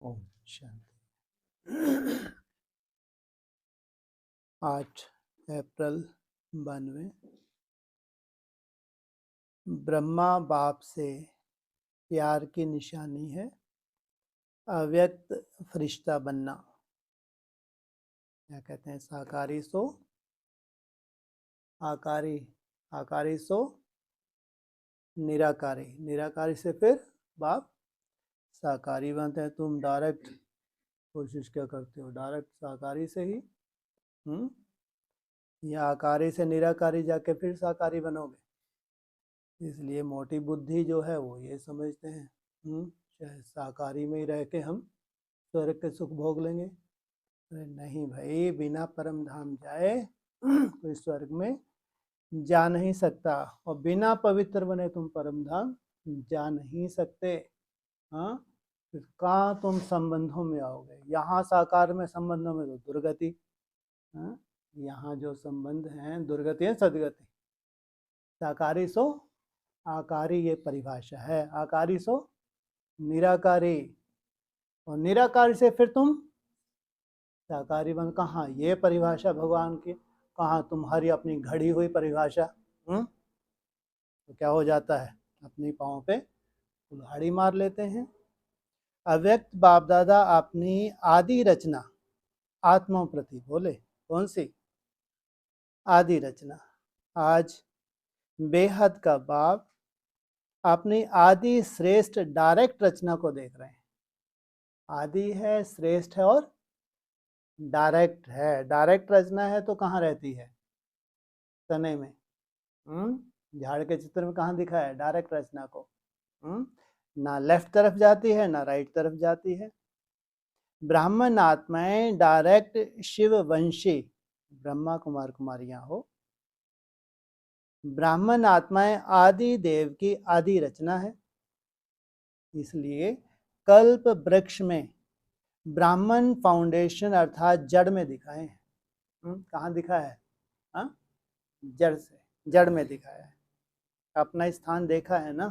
ओम शांति। 8 अप्रैल 92। ब्रह्मा बाप से प्यार की निशानी है अव्यक्त फरिश्ता बनना। क्या कहते हैं? साकारी सो आकारी, आकारी सो निराकारी, निराकारी से फिर बाप साकारी बनते हैं। तुम डायरेक्ट कोशिश क्या करते हो? डायरेक्ट साकारी से ही या आकारी से निराकारी जाके फिर साकारी बनोगे। इसलिए मोटी बुद्धि जो है वो ये समझते हैं चाहे साकारी में ही रह के हम स्वर्ग के सुख भोग लेंगे। अरे नहीं भाई, बिना परम धाम जाए कोई स्वर्ग में जा नहीं सकता, और बिना पवित्र बने तुम परम धाम जा नहीं सकते। हाँ, फिर कहाँ तुम संबंधों में आओगे? यहाँ साकार में संबंधों में तो दुर्गति। हाँ, यहाँ जो संबंध हैं दुर्गति है सदगति। साकारी सो आकारी ये परिभाषा है, आकारी सो निराकारी, और निराकारी से फिर तुम साकारी बन। कहाँ ये परिभाषा भगवान की? कहाँ तुम्हारी अपनी घड़ी हुई परिभाषा? तो क्या हो जाता है? अपनी पाँव पे कुल्हाड़ी मार लेते हैं। अव्यक्त बाप दादा अपनी आदि रचना आत्मा प्रति बोले। कौन सी आदि रचना? आज बेहद का बाप अपनी आदि श्रेष्ठ डायरेक्ट रचना को देख रहे हैं। आदि है, श्रेष्ठ है और डायरेक्ट है। डायरेक्ट रचना है तो कहाँ रहती है? तने में। झाड़ के चित्र में कहाँ दिखा है डायरेक्ट रचना को? ना लेफ्ट तरफ जाती है ना राइट तरफ जाती है। ब्राह्मण आत्माएं डायरेक्ट शिव वंशी ब्रह्मा कुमार कुमारियां हो। ब्राह्मण आत्माएं आदि देव की आदि रचना है। इसलिए कल्प वृक्ष में ब्राह्मण फाउंडेशन अर्थात जड़ में दिखाए हैं। कहाँ दिखा है? जड़ से, जड़ में दिखाया है। अपना स्थान देखा है ना?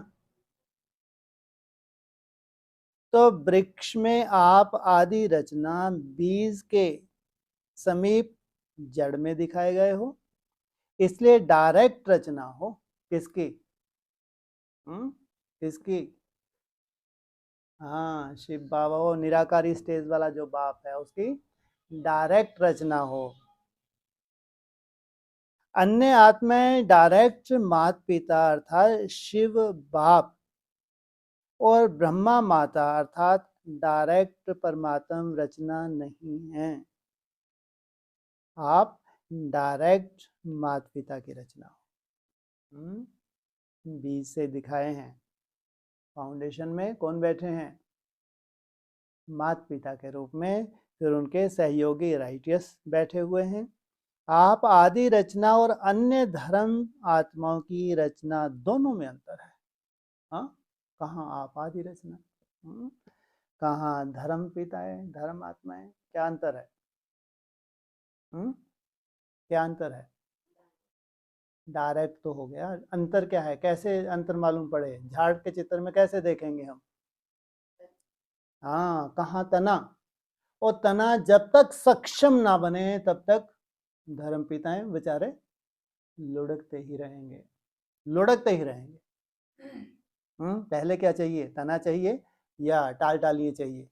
तो वृक्ष में आप आदि रचना बीज के समीप जड़ में दिखाए गए हो, इसलिए डायरेक्ट रचना हो। किसकी? किसकी? हाँ, शिव बाबा, वो निराकारी स्टेज वाला जो बाप है उसकी डायरेक्ट रचना हो। अन्य आत्माएं डायरेक्ट माता पिता अर्थात शिव बाप और ब्रह्मा माता अर्थात डायरेक्ट परमात्म रचना नहीं है। आप डायरेक्ट माता पिता की रचना हो। बीज से दिखाए हैं। फाउंडेशन में कौन बैठे हैं? माता पिता के रूप में, फिर उनके सहयोगी राइटियस बैठे हुए हैं। आप आदि रचना और अन्य धर्म आत्माओं की रचना दोनों में अंतर है। हाँ, कहाँ आप आदि रचना, कहाँ धर्म पिता है, धर्म आत्मा है? क्या अंतर है? क्या अंतर है? डायरेक्ट तो हो गया, अंतर क्या है? कैसे अंतर मालूम पड़े? झाड़ के चित्र में कैसे देखेंगे हम? हाँ, कहाँ तना, और तना जब तक सक्षम ना बने तब तक धर्म पिताएं बेचारे लुढ़कते ही रहेंगे, लुढ़कते ही रहेंगे। पहले क्या चाहिए? तना चाहिए या टाल टालिए चाहिए?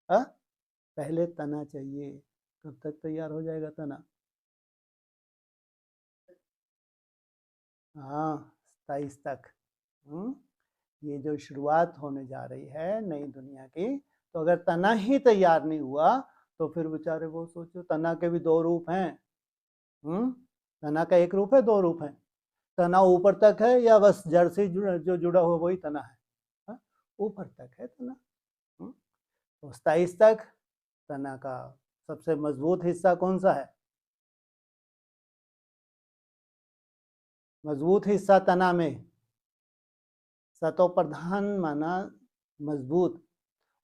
पहले तना चाहिए। कब तक तैयार हो जाएगा तना? हाँ, 27 तक। ये जो शुरुआत होने जा रही है नई दुनिया की, तो अगर तना ही तैयार नहीं हुआ तो फिर बेचारे, वो सोचो, तना के भी दो रूप हैं। तना का एक रूप है, दो रूप है। तना ऊपर तक है या बस जड़ से जो जुड़ा हुआ वही तना है? ऊपर तक है तना। तो 27 तक तना का सबसे मजबूत हिस्सा कौन सा है? मजबूत हिस्सा तना में सतो प्रधान माना मजबूत,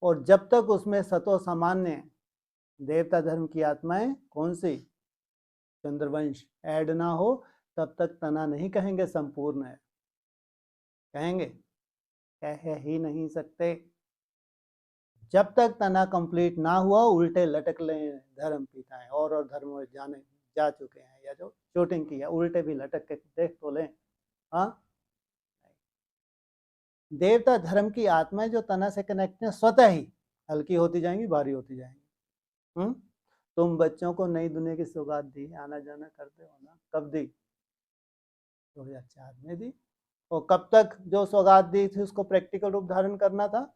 और जब तक उसमें सतो सामान्य देवता धर्म की आत्माएं कौन सी चंद्रवंश ऐड ना हो, तब तक तना नहीं कहेंगे संपूर्ण है। कहेंगे? कह ही नहीं सकते। जब तक तना कंप्लीट ना हुआ उल्टे लटक लें धर्म पिताएं, और धर्म में जाने जा चुके हैं या जो शूटिंग की है उल्टे भी लटक के देख तो लें। हाँ, देवता धर्म की आत्माएं जो तना से कनेक्ट हैं स्वतः ही हल्की होती जाएंगी, भारी होती जाएंगी। तुम बच्चों को नई दुनिया की सौगात दी, आना जाना करते हो ना, कब दी? 2004 में दी। और कब तक जो सौगात दी थी उसको प्रैक्टिकल रूप धारण करना था,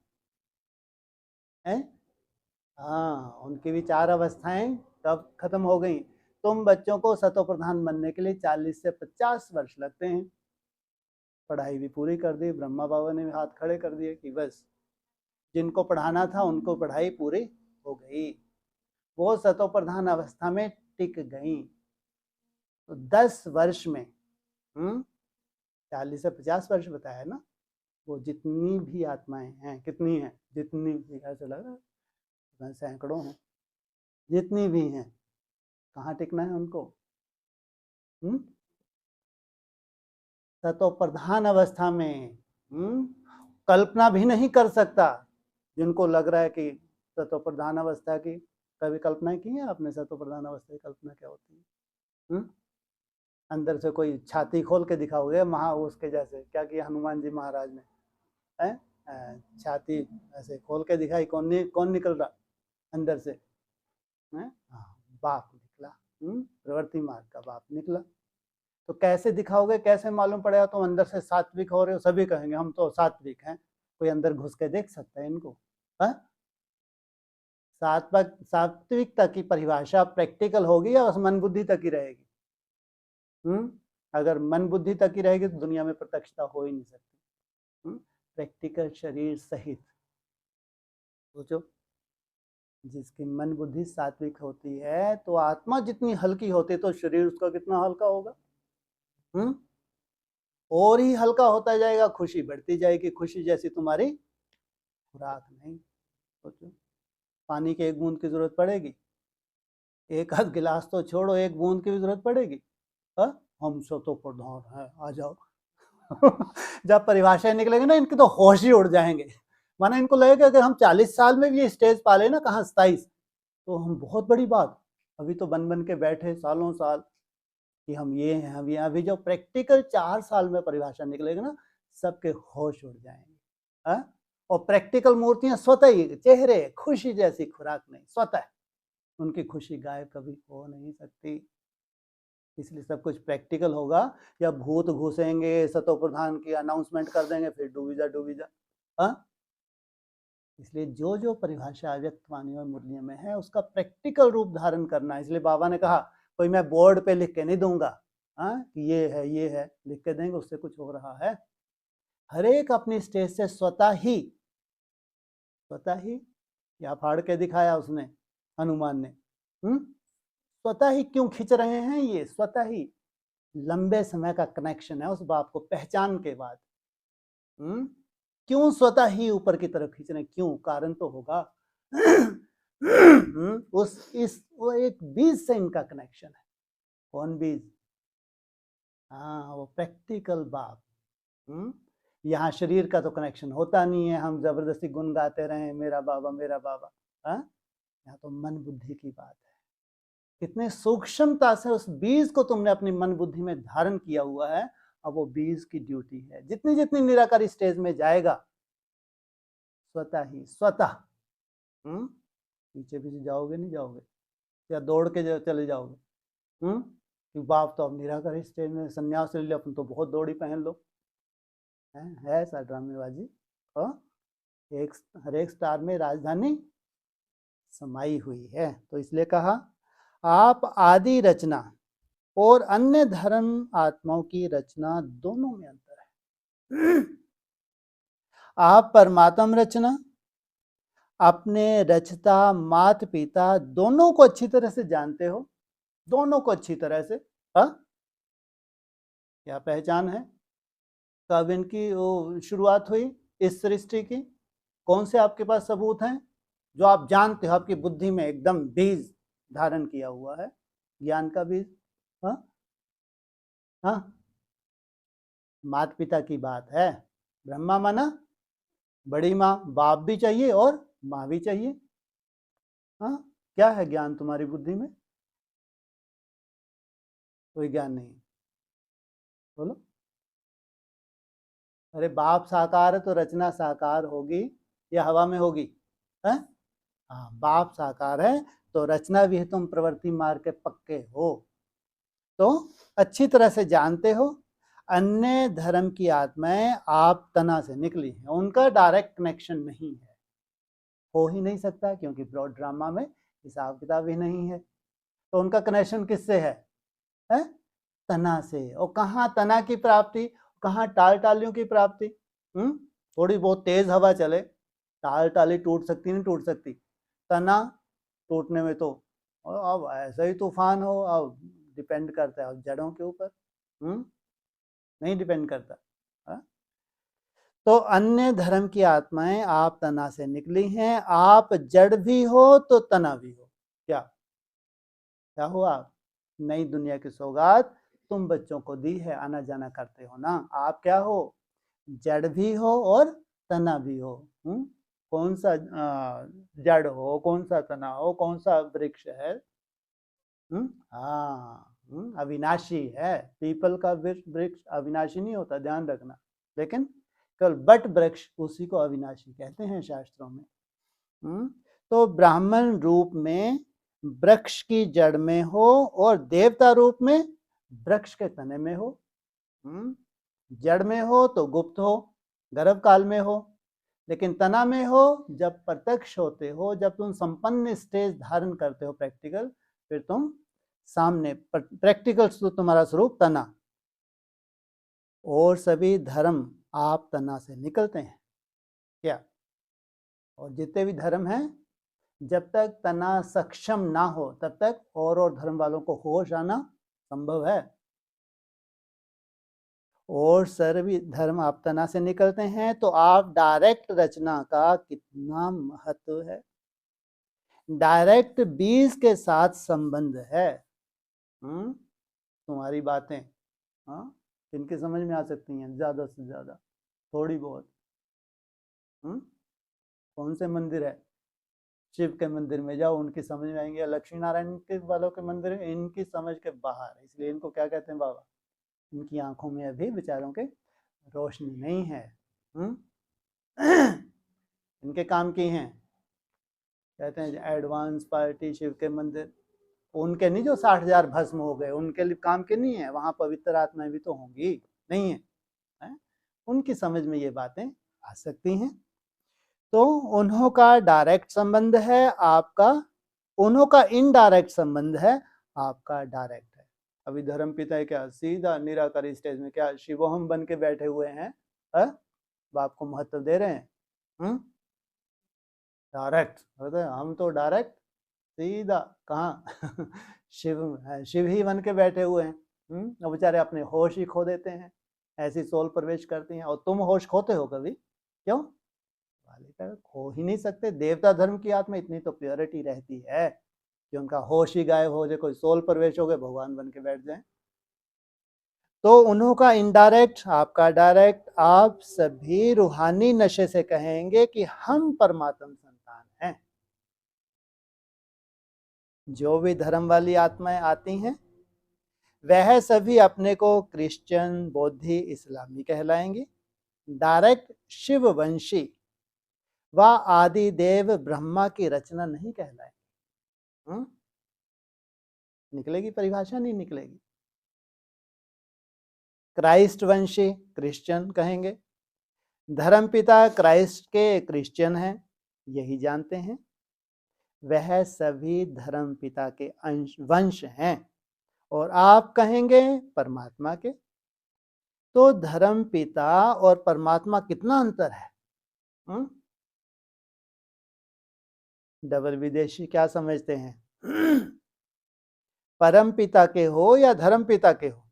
हैं? हाँ, उनकी भी 4 अवस्थाएं तब खत्म हो गई। तुम बच्चों को सतो प्रधान बनने के लिए 40 से 50 वर्ष लगते हैं। पढ़ाई भी पूरी कर दी, ब्रह्मा बाबा ने हाथ खड़े कर दिए कि बस जिनको पढ़ाना था उनको पढ़ाई पूरी हो गई, वो सतो प्रधान अवस्था में टिक गई। तो 10 वर्ष में 40 से 50 वर्ष बताया ना, वो जितनी भी आत्माएं हैं, कितनी हैं, जितनी भी, ऐसे लग रहा है सैकड़ों हैं, जितनी भी हैं, कहाँ टिकना है उनको? सतो प्रधान अवस्था में कल्पना भी नहीं कर सकता। जिनको लग रहा है कि सतो प्रधान अवस्था की, कभी कल्पना की है आपने? सतो प्रधान अवस्था की कल्पना क्या होती है? अंदर से कोई छाती खोल के दिखाओगे उसके जैसे क्या किया हनुमान जी महाराज ने, है छाती ऐसे खोल के दिखाई, कौन निकल रहा अंदर से? बाप निकला, प्रवृत्ति मार्ग का बाप निकला। तो कैसे दिखाओगे, कैसे मालूम पड़ेगा तुम अंदर से सात्विक हो रहे हो? सभी कहेंगे हम तो सात्विक हैं। कोई अंदर घुस के देख सकता है इनको? सात्विकता की परिभाषा प्रैक्टिकल होगी या बस मन बुद्धि तक ही रहेगी? अगर मन बुद्धि तक ही रहेगी तो दुनिया में प्रत्यक्षता हो ही नहीं सकती। प्रैक्टिकल शरीर सहित सोचो, जिसकी मन बुद्धि सात्विक होती है तो आत्मा जितनी हल्की होती है तो शरीर उसका कितना हल्का होगा? और ही हल्का होता जाएगा, खुशी बढ़ती जाएगी। खुशी जैसी तुम्हारी खुराक नहीं। सोचो, पानी के एक बूंद की जरूरत पड़ेगी, एक आध गिलास तो छोड़ो, एक बूंद की भी जरूरत पड़ेगी। हम सतो प्रधान है, आ जाओ। जब परिभाषाएं निकलेंगे ना इनके तो होश ही उड़ जाएंगे। माना इनको लगेगा अगर हम 40 साल में भी ये स्टेज पाले ना, कहाँ 27, तो हम बहुत बड़ी बात। अभी तो बन के बैठे सालों साल कि हम ये हैं, हम ये। अभी जो प्रैक्टिकल 4 साल में परिभाषा निकलेगा ना, सबके होश उड़ जाएंगे। और प्रैक्टिकल मूर्तियां स्वतः ही, चेहरे खुशी जैसी खुराक नहीं, स्वतः उनकी खुशी गायब कभी हो नहीं सकती। इसलिए सब कुछ प्रैक्टिकल होगा। या भूत घुसेंगे, सतो प्रधान की अनाउंसमेंट कर देंगे, फिर डूबी जा। इसलिए जो जो परिभाषा अव्यक्त वाणी और मुरलियों में है उसका प्रैक्टिकल रूप धारण करना है। इसलिए बाबा ने कहा कोई मैं बोर्ड पे लिख के नहीं दूंगा कि ये है, लिख के देंगे उससे कुछ हो रहा है? हर एक अपनी स्टेज से स्वतः ही या फाड़ के दिखाया उसने, हनुमान ने। स्वतः ही क्यों खींच रहे हैं? ये स्वतः ही लंबे समय का कनेक्शन है उस बाप को पहचान के बाद। क्यों स्वतः ही ऊपर की तरफ खींच रहे हैं? क्यों? कारण तो होगा। वो एक बीज से इनका कनेक्शन है। कौन बीज? वो प्रैक्टिकल बाप। यहाँ शरीर का तो कनेक्शन होता नहीं है, हम जबरदस्ती गुन गाते रहे मेरा बाबा मेरा बाबा। यहाँ तो मन बुद्धि की बात है। कितने सूक्ष्मता से उस बीज को तुमने अपनी मन बुद्धि में धारण किया हुआ है। अब वो बीज की ड्यूटी है, जितनी जितनी निराकारी स्टेज में जाएगा स्वतः पीछे जाओगे नहीं जाओगे, या दौड़ के चले जाओगे? कि बाप तो अब निराकारी स्टेज में संन्यास ले लो, अपन तो बहुत दौड़ी पहन लो, है ऐसा ड्रामेबाजी। हर एक स्टार में राजधानी समाई हुई है। तो इसलिए कहा आप आदि रचना और अन्य धर्म आत्माओं की रचना दोनों में अंतर है। आप परमात्म रचना अपने रचता मात पिता दोनों को अच्छी तरह से जानते हो, दोनों को अच्छी तरह से। क्या पहचान है? कब इनकी शुरुआत हुई इस सृष्टि की? कौन से आपके पास सबूत हैं जो आप जानते हो? आपकी बुद्धि में एकदम बीज धारण किया हुआ है, ज्ञान का बीज। माता पिता की बात है। ब्रह्मा माना बड़ी माँ, बाप भी चाहिए और माँ भी चाहिए। हाँ, क्या है ज्ञान तुम्हारी बुद्धि में? कोई ज्ञान नहीं। बोलो। अरे बाप साकार है तो रचना साकार होगी या हवा में होगी? है? हाँ, बाप साकार है तो रचना भी है, तुम प्रवृत्ति मार्ग के पक्के हो, तो अच्छी तरह से जानते हो। अन्य धर्म की आत्माएं आप तना से निकली हैं, उनका डायरेक्ट कनेक्शन नहीं है, हो ही नहीं सकता, क्योंकि ब्रॉड ड्रामा में हिसाब किताब ही नहीं है। तो उनका कनेक्शन किससे है? तना से। और कहाँ तना की प्राप्ति, कहाँ टाल टालियों की प्राप्ति? थोड़ी बहुत तेज हवा चले, टाल टाली टूट सकती नहीं टूट सकती? तना टूटने में तो, और अब ऐसा ही तूफान हो, अब डिपेंड करता है जड़ों के ऊपर, नहीं डिपेंड करता। हा? तो अन्य धर्म की आत्माएं आप तना से निकली हैं, आप जड़ भी हो तो तना भी हो। क्या हो आप? नई दुनिया की सौगात तुम बच्चों को दी है, आना जाना करते हो ना, आप क्या हो? जड़ भी हो और तना भी हो। कौन सा जड़ हो, कौन सा तना हो, कौन सा वृक्ष है? हाँ, अविनाशी है। पीपल का वृक्ष अविनाशी नहीं होता, ध्यान रखना, लेकिन केवल बट वृक्ष उसी को अविनाशी कहते हैं शास्त्रों में। तो ब्राह्मण रूप में वृक्ष की जड़ में हो और देवता रूप में वृक्ष के तने में हो। जड़ में हो तो गुप्त हो, गर्भ काल में हो, लेकिन तना में हो जब प्रत्यक्ष होते हो, जब तुम संपन्न स्टेज धारण करते हो प्रैक्टिकल, फिर तुम सामने प्रैक्टिकल तुम्हारा स्वरूप तना। और सभी धर्म आप तना से निकलते हैं क्या? और जितने भी धर्म हैं, जब तक तना सक्षम ना हो तब तक और धर्म वालों को होश आना संभव है। और सभी धर्म आप तना से निकलते हैं, तो आप डायरेक्ट रचना का कितना महत्व है, डायरेक्ट बीज के साथ संबंध है। तुम्हारी बातें इनकी समझ में आ सकती हैं ज्यादा से ज्यादा, थोड़ी बहुत। कौन से मंदिर है? शिव के मंदिर में जाओ, उनकी समझ में आएंगे। लक्ष्मी नारायण के वालों के मंदिर है, इनकी समझ के बाहर, इसलिए इनको क्या कहते हैं बाबा? इनकी आंखों में अभी बेचारों के रोशनी नहीं है। इनके काम की हैं, कहते हैं एडवांस पार्टी शिव के मंदिर, उनके नहीं जो 60,000 भस्म हो गए, उनके लिए काम के नहीं है, वहां पवित्र आत्माएं भी तो होंगी, नहीं है? उनकी समझ में ये बातें आ सकती हैं। तो उन्हों का डायरेक्ट संबंध है आपका, उन्हों का इनडायरेक्ट संबंध है आपका डायरेक्ट है। अभी धर्म पिता क्या सीधा निराकारी स्टेज में क्या शिवोहम बन के बैठे हुए हैं? बाप को महत्व दे रहे हैं? डायरेक्ट हम तो डायरेक्ट सीधा कहाँ शिव ही बन के बैठे हुए हैं। और बेचारे अपने होश ही खो देते हैं, ऐसी सोल प्रवेश करती हैं। और तुम होश खोते हो कभी? क्यों? खो ही नहीं सकते। देवता धर्म की आत्मा इतनी तो प्योरिटी रहती है कि उनका होश ही गायब हो जाए, कोई सोल प्रवेश हो गए, भगवान बन के बैठ जाए। तो उन्हों का इनडायरेक्ट, आपका डायरेक्ट। आप सभी रूहानी नशे से कहेंगे कि हम परमात्मा संतान हैं। जो भी धर्म वाली आत्माएं आती हैं वह सभी अपने को क्रिश्चियन, बौद्धि, इस्लामी कहलाएंगे। डायरेक्ट शिव वंशी व आदि देव ब्रह्मा की रचना नहीं कहलाएंगे। निकलेगी परिभाषा? नहीं निकलेगी। क्राइस्ट वंशी क्रिश्चियन कहेंगे। धर्मपिता क्राइस्ट के क्रिश्चियन हैं, यही जानते हैं। वह सभी धर्मपिता के अंश वंश हैं, और आप कहेंगे परमात्मा के। तो धर्मपिता और परमात्मा कितना अंतर है? डबल विदेशी क्या समझते हैं? परम पिता के हो या धर्म पिता के हो?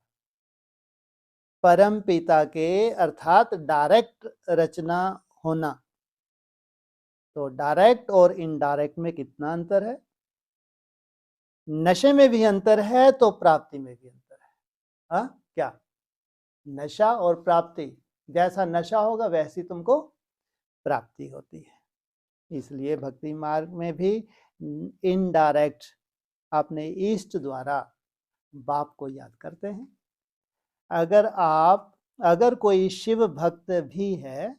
परम पिता के अर्थात डायरेक्ट रचना होना। तो डायरेक्ट और इनडायरेक्ट में कितना अंतर है? नशे में भी अंतर है तो प्राप्ति में भी अंतर है। क्या? नशा और प्राप्ति, जैसा नशा होगा वैसी तुमको प्राप्ति होती है। इसलिए भक्ति मार्ग में भी इनडायरेक्ट अपने इष्ट द्वारा बाप को याद करते हैं। अगर कोई शिव भक्त भी है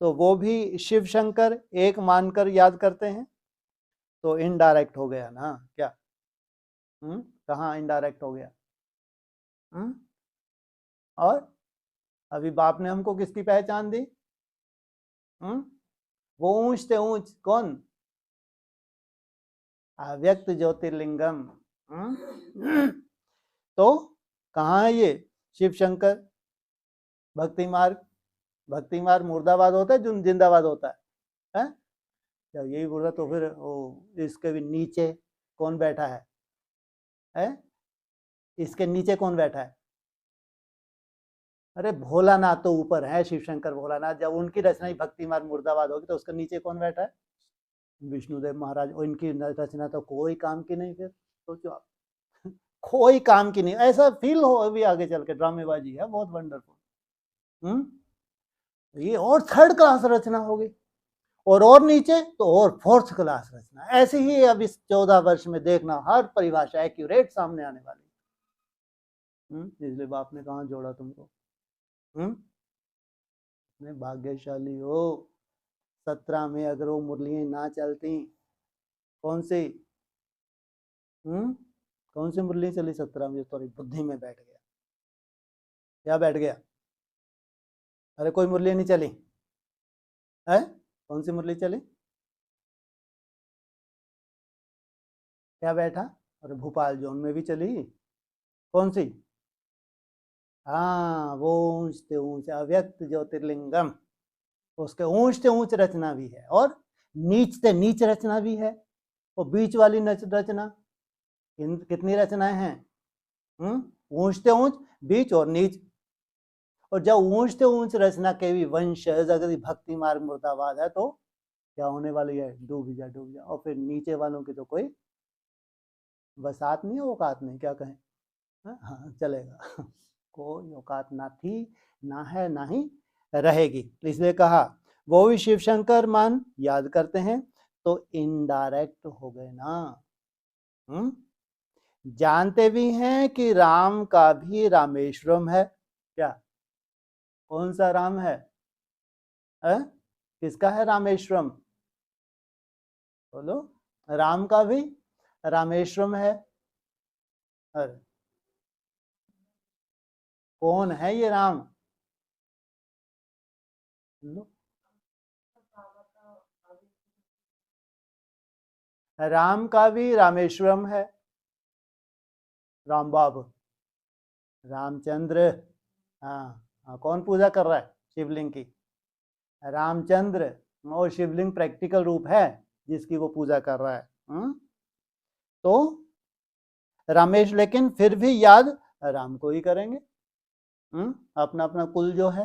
तो वो भी शिव शंकर एक मानकर याद करते हैं, तो इनडायरेक्ट हो गया ना क्या? कहाँ इनडायरेक्ट हो गया? और अभी बाप ने हमको किसकी पहचान दी? वो ऊंच से ऊंच कौन? अव्यक्त ज्योतिर्लिंगम। तो कहाँ है ये शिव शंकर? भक्ति मार्ग मुर्दाबाद होता है, जिंदाबाद होता है? जब यही बोल रहा तो फिर वो इसके भी नीचे कौन बैठा है? इसके नीचे कौन बैठा है? अरे भोलानाथ तो ऊपर है, शिव शंकर भोलानाथ। जब उनकी रचना ही भक्ति मार्ग मुर्दाबाद होगी तो उसके नीचे कौन बैठा है? विष्णुदेव महाराज। इनकी रचना तो कोई काम की नहीं। फिर सोचो आप, कोई काम की नहीं। ऐसा फील हो अभी आगे चल के, ड्रामेबाजी है बहुत वंडरफुल। ये और थर्ड क्लास रचना होगी, और नीचे तो और फोर्थ क्लास रचना। ऐसे ही अब इस 14 वर्ष में देखना हर परिभाषा एक्यूरेट सामने आने वाली। इसलिए बाप ने कहाँ जोड़ा तुमको? भाग्यशाली हो। 17 में अगर वो मुरलियां ना चलती, कौन सी कौन सी मुरली चली 17 में? तुम्हारी बुद्धि में बैठ गया। क्या बैठ गया? अरे कोई मुरली नहीं चली है? कौन सी मुरली चली? क्या बैठा? अरे भोपाल जोन में भी चली। कौन सी? हाँ, वो ऊंच से ऊंच अव्यक्त ज्योतिर्लिंगम। उसके ऊंच से ऊंच रचना भी है और नीच से नीच रचना भी है, और बीच वाली रचना। कितनी रचनाएं हैं? ऊंच से ऊंच, बीच और नीच। और जब ऊंच से ऊंच रचना के भी वंशज अगर भक्ति मार्ग मुर्दाबाद है तो क्या होने वाली है? डूब जा डूब जा। और फिर नीचे वालों की तो कोई बसात नहीं, औकात नहीं। क्या कहें? हाँ चलेगा। कोई औकात ना थी, ना है, ना ही रहेगी। इसलिए कहा वो भी शिव शंकर मान याद करते हैं तो इनडायरेक्ट हो गए ना। जानते भी हैं कि राम का भी रामेश्वरम है। क्या? कौन सा राम है? किसका है रामेश्वरम? बोलो। राम का भी रामेश्वरम है। अरे कौन है ये राम? लो, राम का भी रामेश्वरम है। राम बाबू, रामचंद्र। हाँ, कौन पूजा कर रहा है शिवलिंग की? रामचंद्र। वो शिवलिंग प्रैक्टिकल रूप है जिसकी वो पूजा कर रहा है। तो रामेश, लेकिन फिर भी याद राम को ही करेंगे। अपना अपना कुल जो है।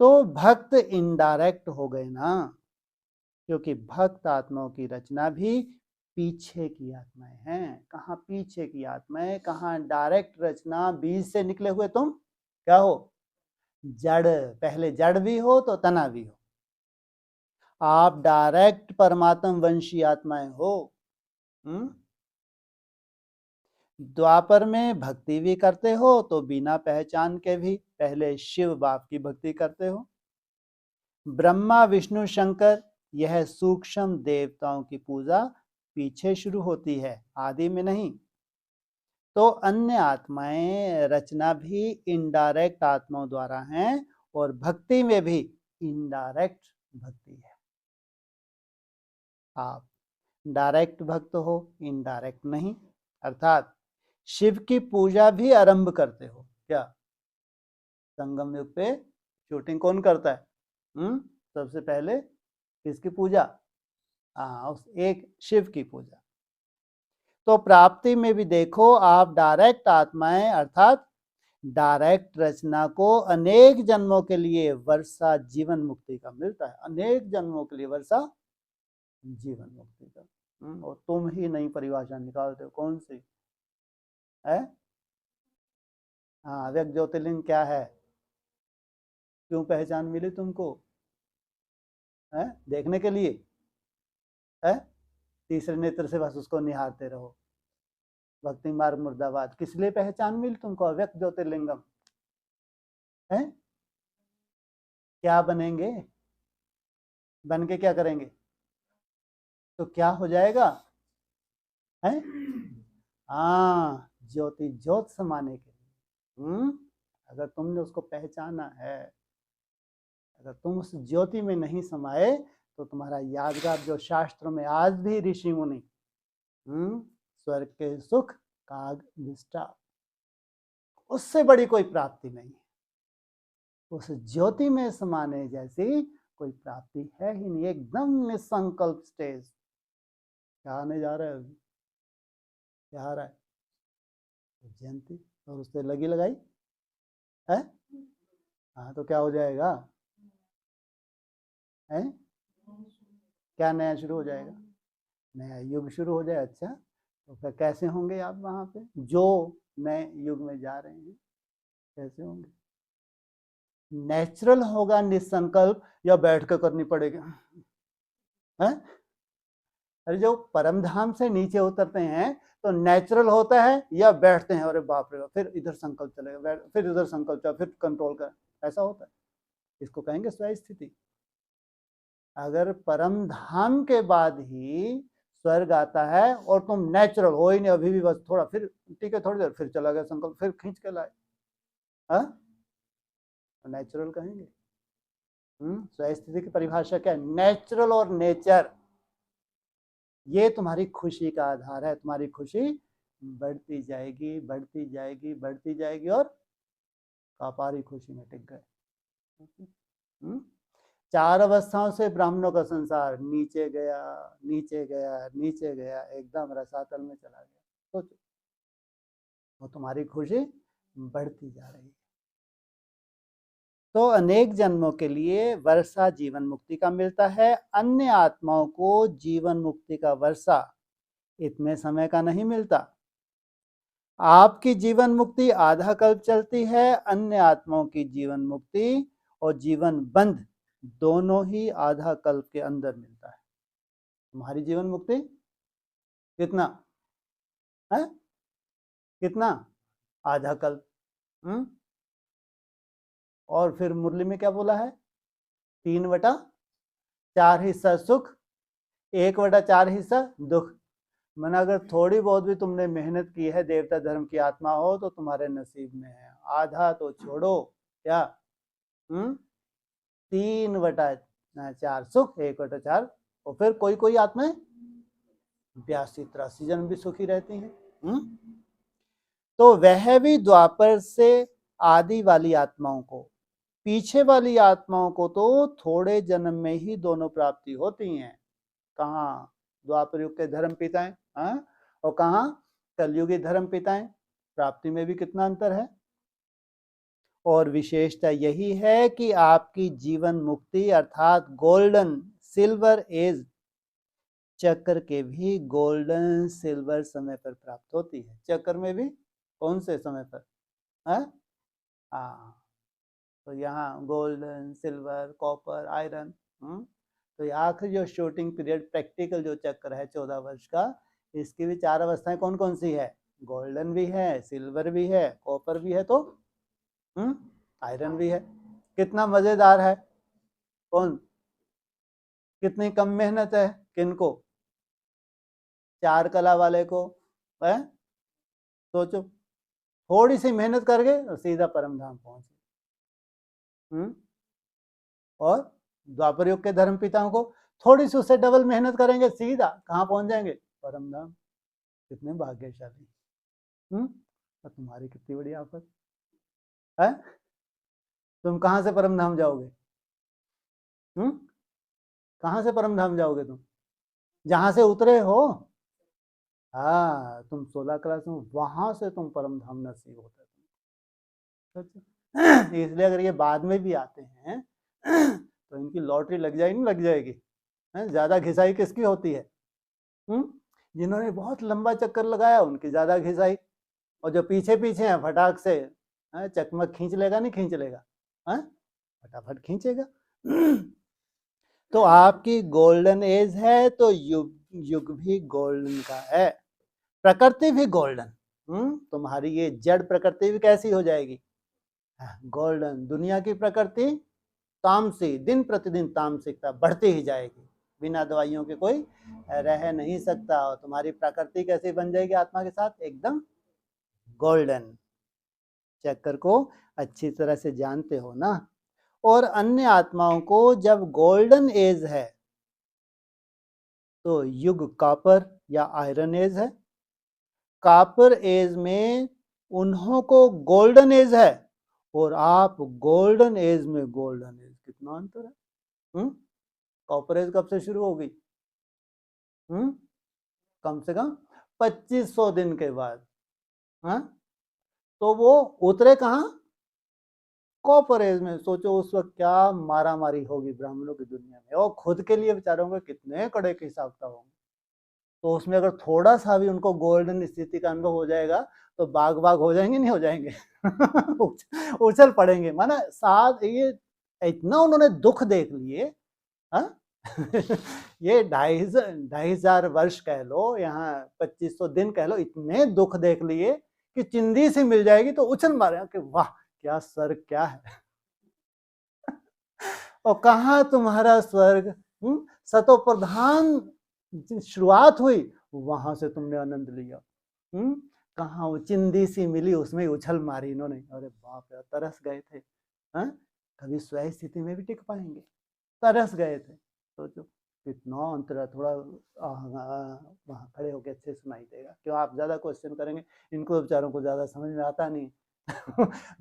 तो भक्त इनडायरेक्ट हो गए ना, क्योंकि भक्त आत्माओं की रचना भी पीछे की आत्माएं हैं। कहाँ पीछे की आत्माएं, कहाँ डायरेक्ट रचना। बीज से निकले हुए तुम क्या हो? जड़। पहले जड़ भी हो तो तना भी हो। आप डायरेक्ट परमात्म वंशी आत्माएं हो। द्वापर में भक्ति भी करते हो तो बिना पहचान के भी पहले शिव बाप की भक्ति करते हो। ब्रह्मा विष्णु शंकर यह सूक्ष्म देवताओं की पूजा पीछे शुरू होती है, आदि में नहीं। तो अन्य आत्माएं रचना भी इनडायरेक्ट आत्माओं द्वारा हैं, और भक्ति में भी इनडायरेक्ट भक्ति है। आप डायरेक्ट भक्त हो, इनडायरेक्ट नहीं। अर्थात शिव की पूजा भी आरंभ करते हो। क्या? संगम युग पे शूटिंग कौन करता है? सबसे पहले किसकी पूजा? उस एक शिव की पूजा। तो प्राप्ति में भी देखो आप डायरेक्ट आत्माएं, अर्थात डायरेक्ट रचना को अनेक जन्मों के लिए वर्षा जीवन मुक्ति का मिलता है। अनेक जन्मों के लिए वर्षा जीवन मुक्ति का। और तुम ही नई परिभाषा निकालते हो, कौन सी है? हाँ, अव्यक्त ज्योतिर्लिंग क्या है? क्यों पहचान मिली तुमको? है देखने के लिए, है तीसरे नेत्र से बस उसको निहारते रहो। भक्ति मार्ग मुर्दाबाद। किस लिए पहचान मिली तुमको? अव्यक्त ज्योतिर्लिंगम है। क्या बनेंगे? बन के क्या करेंगे? तो क्या हो जाएगा है? हाँ, ज्योति ज्योत समाने के लिए। अगर तुमने उसको पहचाना है, अगर तुम उस ज्योति में नहीं समाये तो तुम्हारा यादगार जो शास्त्रों में आज भी ऋषि मुनि स्वर्ग के सुख काग निष्ठा, उससे बड़ी कोई प्राप्ति नहीं है। उस ज्योति में समाने जैसी कोई प्राप्ति है ही नहीं। एकदम निसंकल्प स्टेज। क्या आने जा रहा है अभी? क्या आ रहा है? जयंती। और उससे लगी लगाई है। हाँ तो क्या हो जाएगा है? क्या नया शुरू हो जाएगा? नया युग शुरू हो जाए। अच्छा, तो फिर कैसे होंगे आप वहां पे जो नए युग में जा रहे हैं? कैसे होंगे? नेचुरल होगा निसंकल्प या बैठ कर करनी पड़ेगा है? अरे जो परम धाम से नीचे उतरते हैं तो नेचुरल होता है या बैठते हैं? अरे बाप रे, फिर इधर संकल्प चलेगा, फिर उधर संकल्प चलेगा, फिर कंट्रोल कर, ऐसा होता है। इसको कहेंगे स्व स्थिति। अगर परम धाम के बाद ही स्वर्ग आता है और तुम नेचुरल हो ही नहीं अभी भी, बस थोड़ा, फिर ठीक है थोड़ी देर, फिर चला गया संकल्प, फिर खींच के लाए, तो नेचुरल कहेंगे। स्व स्थिति की परिभाषा क्या है? नेचुरल और नेचर, ये तुम्हारी खुशी का आधार है। तुम्हारी खुशी बढ़ती जाएगी, बढ़ती जाएगी, बढ़ती जाएगी और कापारी खुशी में टिक गए। 4 अवस्थाओं से ब्राह्मणों का संसार नीचे गया, नीचे गया, नीचे गया, एकदम रसातल में चला गया। सोचो, तो तुम्हारी खुशी बढ़ती जा रही है। तो अनेक जन्मों के लिए वर्षा जीवन मुक्ति का मिलता है। अन्य आत्माओं को जीवन मुक्ति का वर्षा इतने समय का नहीं मिलता। आपकी जीवन मुक्ति आधा कल्प चलती है, अन्य आत्माओं की जीवन मुक्ति और जीवन बंध दोनों ही आधा कल्प के अंदर मिलता है। तुम्हारी जीवन मुक्ति कितना है? कितना? आधा कल्प। और फिर मुरली में क्या बोला है? 3/4 हिस्सा सुख, 1/4 हिस्सा दुख। मैंने अगर थोड़ी बहुत भी तुमने मेहनत की है, देवता धर्म की आत्मा हो, तो तुम्हारे नसीब में है। आधा तो छोड़ो, क्या 3/4 सुख, 1/4, और फिर कोई कोई आत्माएं 82-83 जन्म भी सुखी रहती हैं। तो वह भी द्वापर से आदि वाली आत्माओं को, पीछे वाली आत्माओं को तो थोड़े जन्म में ही दोनों प्राप्ति होती हैं। कहाँ? द्वापर युग के धर्म पिताएं, और कहाँ कलयुगी धर्म पिताएं। प्राप्ति में भी कितना अंतर है। और विशेषता यही है कि आपकी जीवन मुक्ति अर्थात गोल्डन सिल्वर एज चक्र के भी गोल्डन सिल्वर समय पर प्राप्त होती है। चक्र में भी कौन से समय पर? तो यहाँ गोल्डन, सिल्वर, कॉपर, आयरन। तो आखिरी जो शूटिंग पीरियड प्रैक्टिकल जो चक्र है 14 वर्ष का, इसकी भी 4 अवस्थाएं कौन कौन सी है? गोल्डन भी है, सिल्वर भी है, कॉपर भी है, तो आयरन भी है। कितना मजेदार है। कौन? कितनी कम मेहनत है किनको? 4 कला वाले को है। सोचो, थोड़ी सी मेहनत करके और सीधा परम धाम पहुंचे। और द्वापर युग के धर्म पिताओं को थोड़ी सी उससे डबल मेहनत करेंगे, सीधा कहाँ पहुंच जाएंगे? परम धाम। कितने भाग्यशाली। और तुम्हारी कितनी बड़ी आफत है। तुम कहाँ से परम धाम जाओगे? कहाँ से परम धाम जाओगे तुम? जहां से उतरे हो। तुम 16 क्लास में, वहां से तुम परम धाम नसीब होता है। इसलिए अगर ये बाद में भी आते हैं तो इनकी लॉटरी लग जाएगी, नहीं लग जाएगी? ज्यादा घिसाई किसकी होती है? जिन्होंने बहुत लंबा चक्कर लगाया उनकी ज्यादा घिसाई, और जो पीछे पीछे हैं फटाक से चकमक खींच लेगा, नहीं खींच लेगा? फटाफट खींचेगा। तो आपकी गोल्डन एज है तो युग युग भी गोल्डन का है, प्रकृति भी गोल्डन। तुम्हारी ये जड़ प्रकृति भी कैसी हो जाएगी? गोल्डन। दुनिया की प्रकृति तामसी, दिन प्रतिदिन तामसिकता बढ़ती ही जाएगी, बिना दवाइयों के कोई रह नहीं सकता। और तुम्हारी प्रकृति कैसी बन जाएगी आत्मा के साथ? एकदम गोल्डन। चक्कर को अच्छी तरह से जानते हो ना। और अन्य आत्माओं को जब गोल्डन एज है तो युग कॉपर या आयरन एज है। कॉपर एज में उन्हों को गोल्डन एज है और आप गोल्डन एज में गोल्डन एज, कितना अंतर है? कॉपर एज कब से शुरू होगी? कम से कम 2500 दिन के बाद। तो वो उतरे कहाँ? कॉपर एज में। सोचो उस वक्त क्या मारा मारी होगी ब्राह्मणों की दुनिया में, और खुद के लिए बेचारों के कितने कड़े के हिसाब किताब होंगे। तो उसमें अगर थोड़ा सा भी उनको गोल्डन स्थिति का अनुभव हो जाएगा तो बाग बाग हो जाएंगे, नहीं हो जाएंगे? उछल पड़ेंगे। माना साथ ये इतना उन्होंने दुख देख लिए। ये 2500 वर्ष कह लो, यहाँ 2500 दिन कह लो, इतने दुख देख लिए कि चिंदी सी मिल जाएगी तो उछल मारे कि वाह क्या स्वर्ग क्या है। और कहाँ तुम्हारा स्वर्ग? सतो प्रधान शुरुआत हुई, वहां से तुमने आनंद लिया। कहाँ वो चिंदी सी मिली, उसमें उछल मारी इन्होंने। अरे बाप रे, तरस गए थे। कभी स्व स्थिति में भी टिक पाएंगे? तरस गए थे। सोचो कितना अंतर है। थोड़ा वहां खड़े होकर अच्छे सुनाई देगा। क्यों आप ज्यादा क्वेश्चन करेंगे? इनको बेचारों को ज्यादा समझ में आता नहीं।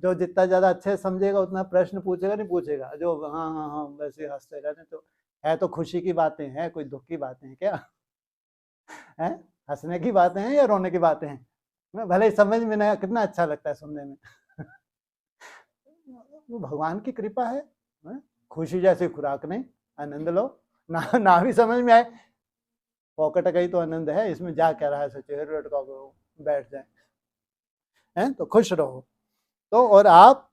जो जितना ज्यादा अच्छे समझेगा उतना प्रश्न पूछेगा नहीं पूछेगा। जो हाँ हाँ हाँ वैसे हंसते रहते तो है, तो खुशी की बातें हैं, कोई दुख की बातें हैं क्या? हैं? हंसने की बातें हैं या रोने की बातें हैं? भले ही समझ में नहीं, कितना अच्छा लगता है सुनने में। वो भगवान की कृपा है। खुशी जैसी खुराक नहीं, आनंद लो। ना भी समझ में आए, पॉकेट गई तो आनंद है, इसमें जा क्या रहा है? चेहरे लटका बैठ जाए, हैं तो खुश रहो। तो और आप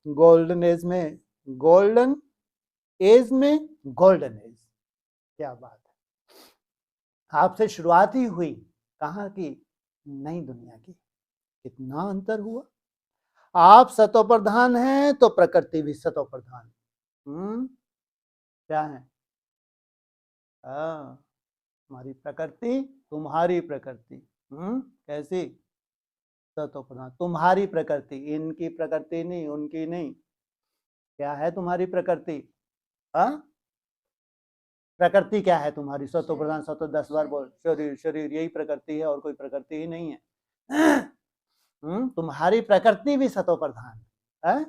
गोल्डन एज में, गोल्डन एज में गोल्डन एज, क्या बात है। आपसे शुरुआत ही हुई कहाँ की? नई दुनिया की। कितना अंतर हुआ। आप सतो प्रधान हैं तो प्रकृति भी सतो प्रधान। क्या है? हमारी प्रकृति, तुम्हारी प्रकृति। कैसी? सतो प्रधान। तुम्हारी प्रकृति, इनकी प्रकृति नहीं, उनकी नहीं। क्या है तुम्हारी प्रकृति? प्रकृति क्या है तुम्हारी? सतो प्रधान, सतो 10 बार बोल। शरीर, शरीर यही प्रकृति है, और कोई प्रकृति ही नहीं है। तुम्हारी प्रकृति भी सतो प्रधान है।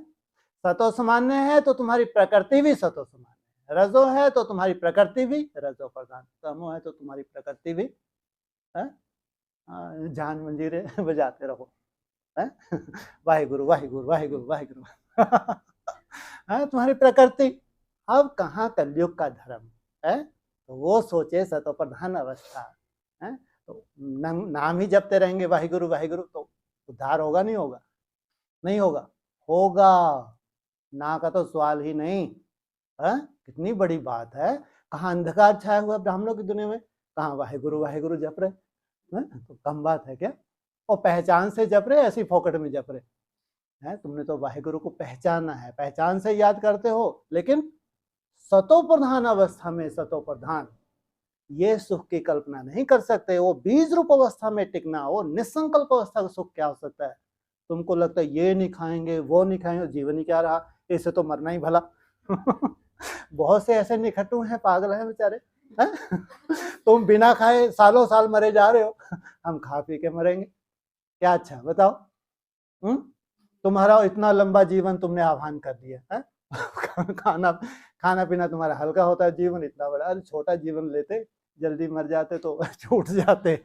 सतो सामान्य है तो तुम्हारी प्रकृति भी सतो सामान्य है। रजो है तो तुम्हारी प्रकृति भी रजो प्रधान। तमो है तो तुम्हारी प्रकृति भी जान मंजीरे बजाते रहो। वाहिगुरु वाहिगुरु वाहिगुरु वाहिगुरु। तुम्हारी प्रकृति। अब कहाँ कलयुग का धर्म है? तो वो सोचे सतो प्रधान अवस्था है। तो नाम ही जपते रहेंगे वाहिगुरु वाहिगुरु, तो उद्धार होगा नहीं होगा? नहीं होगा, होगा। ना का तो सवाल ही नहीं है। कितनी बड़ी बात है। कहाँ अंधकार छाया हुआ ब्राह्मणों की दुनिया में, कहाँ वाहिगुरु वाहिगुरु जप रहे हैं? तो कम बात है क्या? और पहचान से जप रहे, ऐसी फोकट में जप रहे हैं? तुमने तो वाहिगुरु को पहचाना है, पहचान से याद करते हो, लेकिन सतो प्रधान अवस्था में सतो प्रधान ये सुख की कल्पना नहीं कर सकते। वो बीज रूप अवस्था में टिकना, वो निसंकल्प अवस्था का सुख क्या हो सकता है? तुमको लगता है ये नहीं खाएंगे वो नहीं खाएंगे, जीवन ही क्या रहा, इससे तो मरना ही भला। बहुत से ऐसे निखटू हैं, पागल हैं बेचारे। तुम बिना खाए सालों साल मरे जा रहे हो, हम खा पी के मरेंगे, क्या अच्छा बताओ? तुम्हारा इतना लंबा जीवन तुमने आह्वान कर दिया है। खाना पीना तुम्हारा हल्का होता है, जीवन इतना बड़ा। अरे छोटा जीवन लेते, जल्दी मर जाते तो छूट जाते।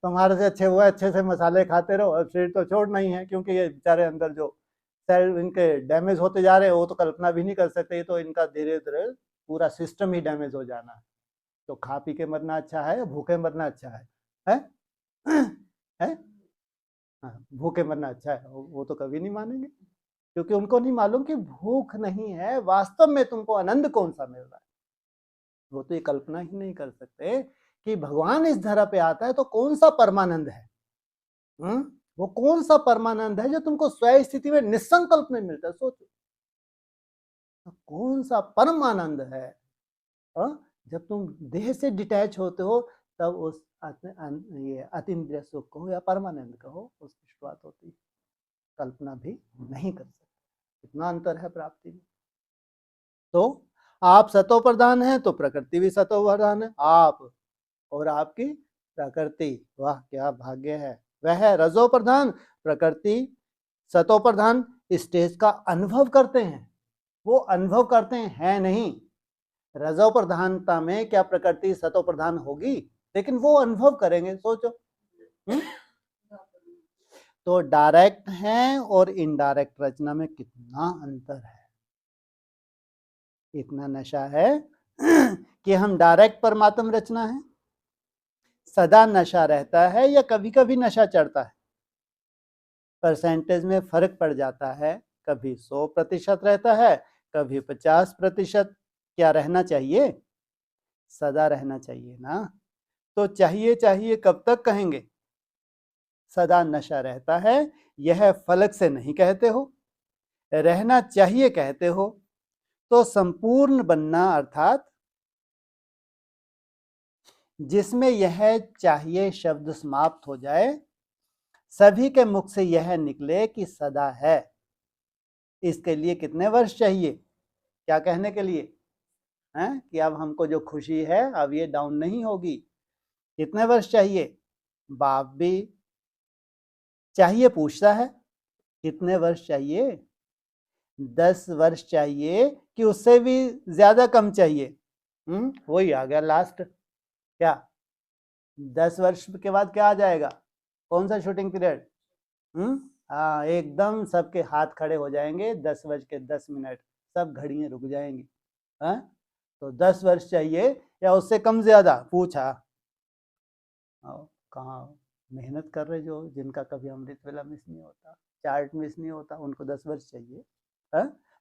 तुम्हारे से अच्छे हुआ अच्छे से मसाले खाते रहो। अब शरीर तो छोड़ना ही है, क्योंकि ये बेचारे अंदर जो सेल इनके डैमेज होते जा रहे हैं, वो तो कल्पना भी नहीं कर सकते। तो इनका धीरे धीरे पूरा सिस्टम ही डैमेज हो जाना है। तो खा पी के मरना अच्छा है, भूखे मरना अच्छा है? है? हाँ, भूखे मरना अच्छा है, वो तो कभी नहीं मानेंगे। क्योंकि उनको नहीं मालूम कि भूख नहीं है, वास्तव में तुमको आनंद कौन सा मिल रहा है। वो तो ये कल्पना ही नहीं कर सकते कि भगवान इस धरा पे आता है तो कौन सा परमानंद है। वो कौन सा परमानंद है जो तुमको स्वयं स्थिति में निसंकल्प में मिलता है। सोचो कौन सा परम आनंद है। जब तुम देह से डिटैच होते हो तब उस ये अतीन्द्रिय सुख कहो या परमानंद कहो, उसकी शुरुआत होती है। कल्पना भी नहीं कर सकते, इतना अंतर है प्राप्ति में। तो आप सतो प्रधान हैं तो प्रकृति भी सतो प्रधान है। आप और आपकी प्रकृति, वाह क्या भाग्य है। वह है रजो प्रधान, प्रकृति सतो प्रधान स्टेज का अनुभव करते हैं। वो अनुभव करते हैं नहीं। रजो प्रधानता में क्या प्रकृति सतो प्रधान होगी, लेकिन वो अनुभव करेंगे। सोचो तो डायरेक्ट है और इनडायरेक्ट रचना में कितना अंतर है। इतना नशा है कि हम डायरेक्ट परमात्म रचना है, सदा नशा रहता है या कभी कभी नशा चढ़ता है, परसेंटेज में फर्क पड़ जाता है। कभी 100% रहता है, कभी 50%। क्या रहना चाहिए? सदा रहना चाहिए ना। तो चाहिए चाहिए कब तक कहेंगे? सदा नशा रहता है, यह फलक से नहीं कहते हो, रहना चाहिए कहते हो। तो संपूर्ण बनना अर्थात जिसमें यह चाहिए शब्द समाप्त हो जाए, सभी के मुख से यह निकले कि सदा है। इसके लिए कितने वर्ष चाहिए? क्या कहने के लिए हैं कि अब हमको जो खुशी है अब ये डाउन नहीं होगी। कितने वर्ष चाहिए? बाप भी चाहिए पूछता है कितने वर्ष चाहिए? 10 वर्ष चाहिए कि उससे भी ज्यादा कम चाहिए? वही आ गया लास्ट। क्या 10 वर्ष के बाद क्या आ जाएगा? कौन सा शूटिंग पीरियड? हाँ, एकदम सबके हाथ खड़े हो जाएंगे। 10:10, सब घड़ियां रुक जाएंगी। तो 10 वर्ष चाहिए या उससे कम ज्यादा? पूछा। कहाँ मेहनत कर रहे जो जिनका कभी अमृत वेला मिस नहीं होता, चार्ट मिस नहीं होता, उनको 10 वर्ष चाहिए।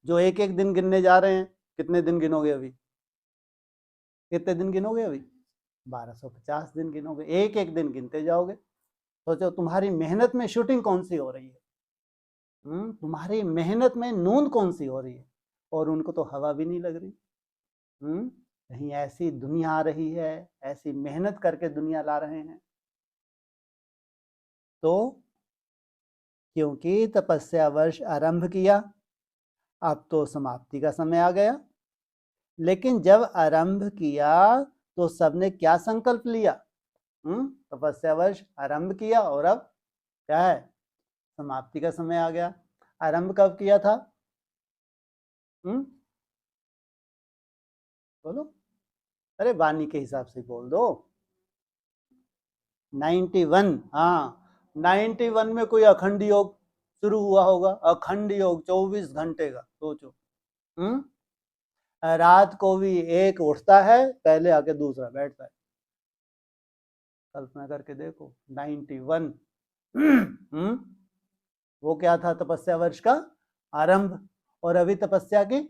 जो एक एक दिन गिनने जा रहे हैं, कितने दिन गिनोगे अभी? कितने दिन गिनोगे अभी? 1250 दिन गिनोगे, एक एक दिन गिनते जाओगे। सोचो तुम्हारी मेहनत में शूटिंग कौन सी हो रही है, तुम्हारी मेहनत में नूंद कौन सी हो रही है, और उनको तो हवा भी नहीं लग रही। कहीं ऐसी दुनिया आ रही है, ऐसी मेहनत करके दुनिया ला रहे हैं। तो क्योंकि तपस्या वर्ष आरंभ किया, अब तो समाप्ति का समय आ गया। लेकिन जब आरंभ किया तो सबने क्या संकल्प लिया? तपस्या वर्ष आरंभ किया और अब क्या है? समाप्ति का समय आ गया। आरंभ कब किया था? बोलो, अरे वाणी के हिसाब से बोल दो। 91। हाँ, 91 में कोई अखंड योग शुरू हुआ होगा। अखंड योग 24 घंटे का। सोचो, रात को भी एक उठता है, पहले आके दूसरा बैठता है। कल्पना करके देखो, 91। वो क्या था? तपस्या वर्ष का आरंभ, और अभी तपस्या की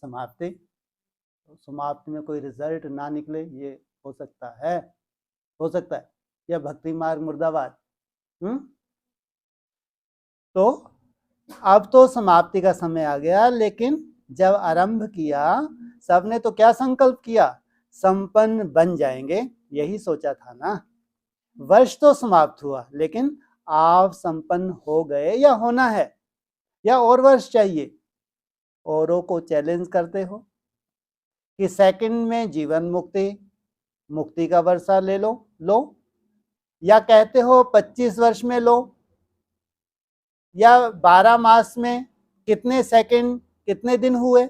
समाप्ति। तो समाप्ति में कोई रिजल्ट ना निकले, ये हो सकता है? हो सकता है? या भक्ति मार्ग मुर्दाबाद। तो अब तो समाप्ति का समय आ गया, लेकिन जब आरंभ किया सबने तो क्या संकल्प किया? संपन्न बन जाएंगे, यही सोचा था ना। वर्ष तो समाप्त हुआ, लेकिन आप संपन्न हो गए या होना है, या और वर्ष चाहिए? औरों को चैलेंज करते हो कि सेकंड में जीवन मुक्ति का वर्षा ले लो, या कहते हो 25 वर्ष में लो, या 12 मास में कितने सेकंड कितने दिन हुए?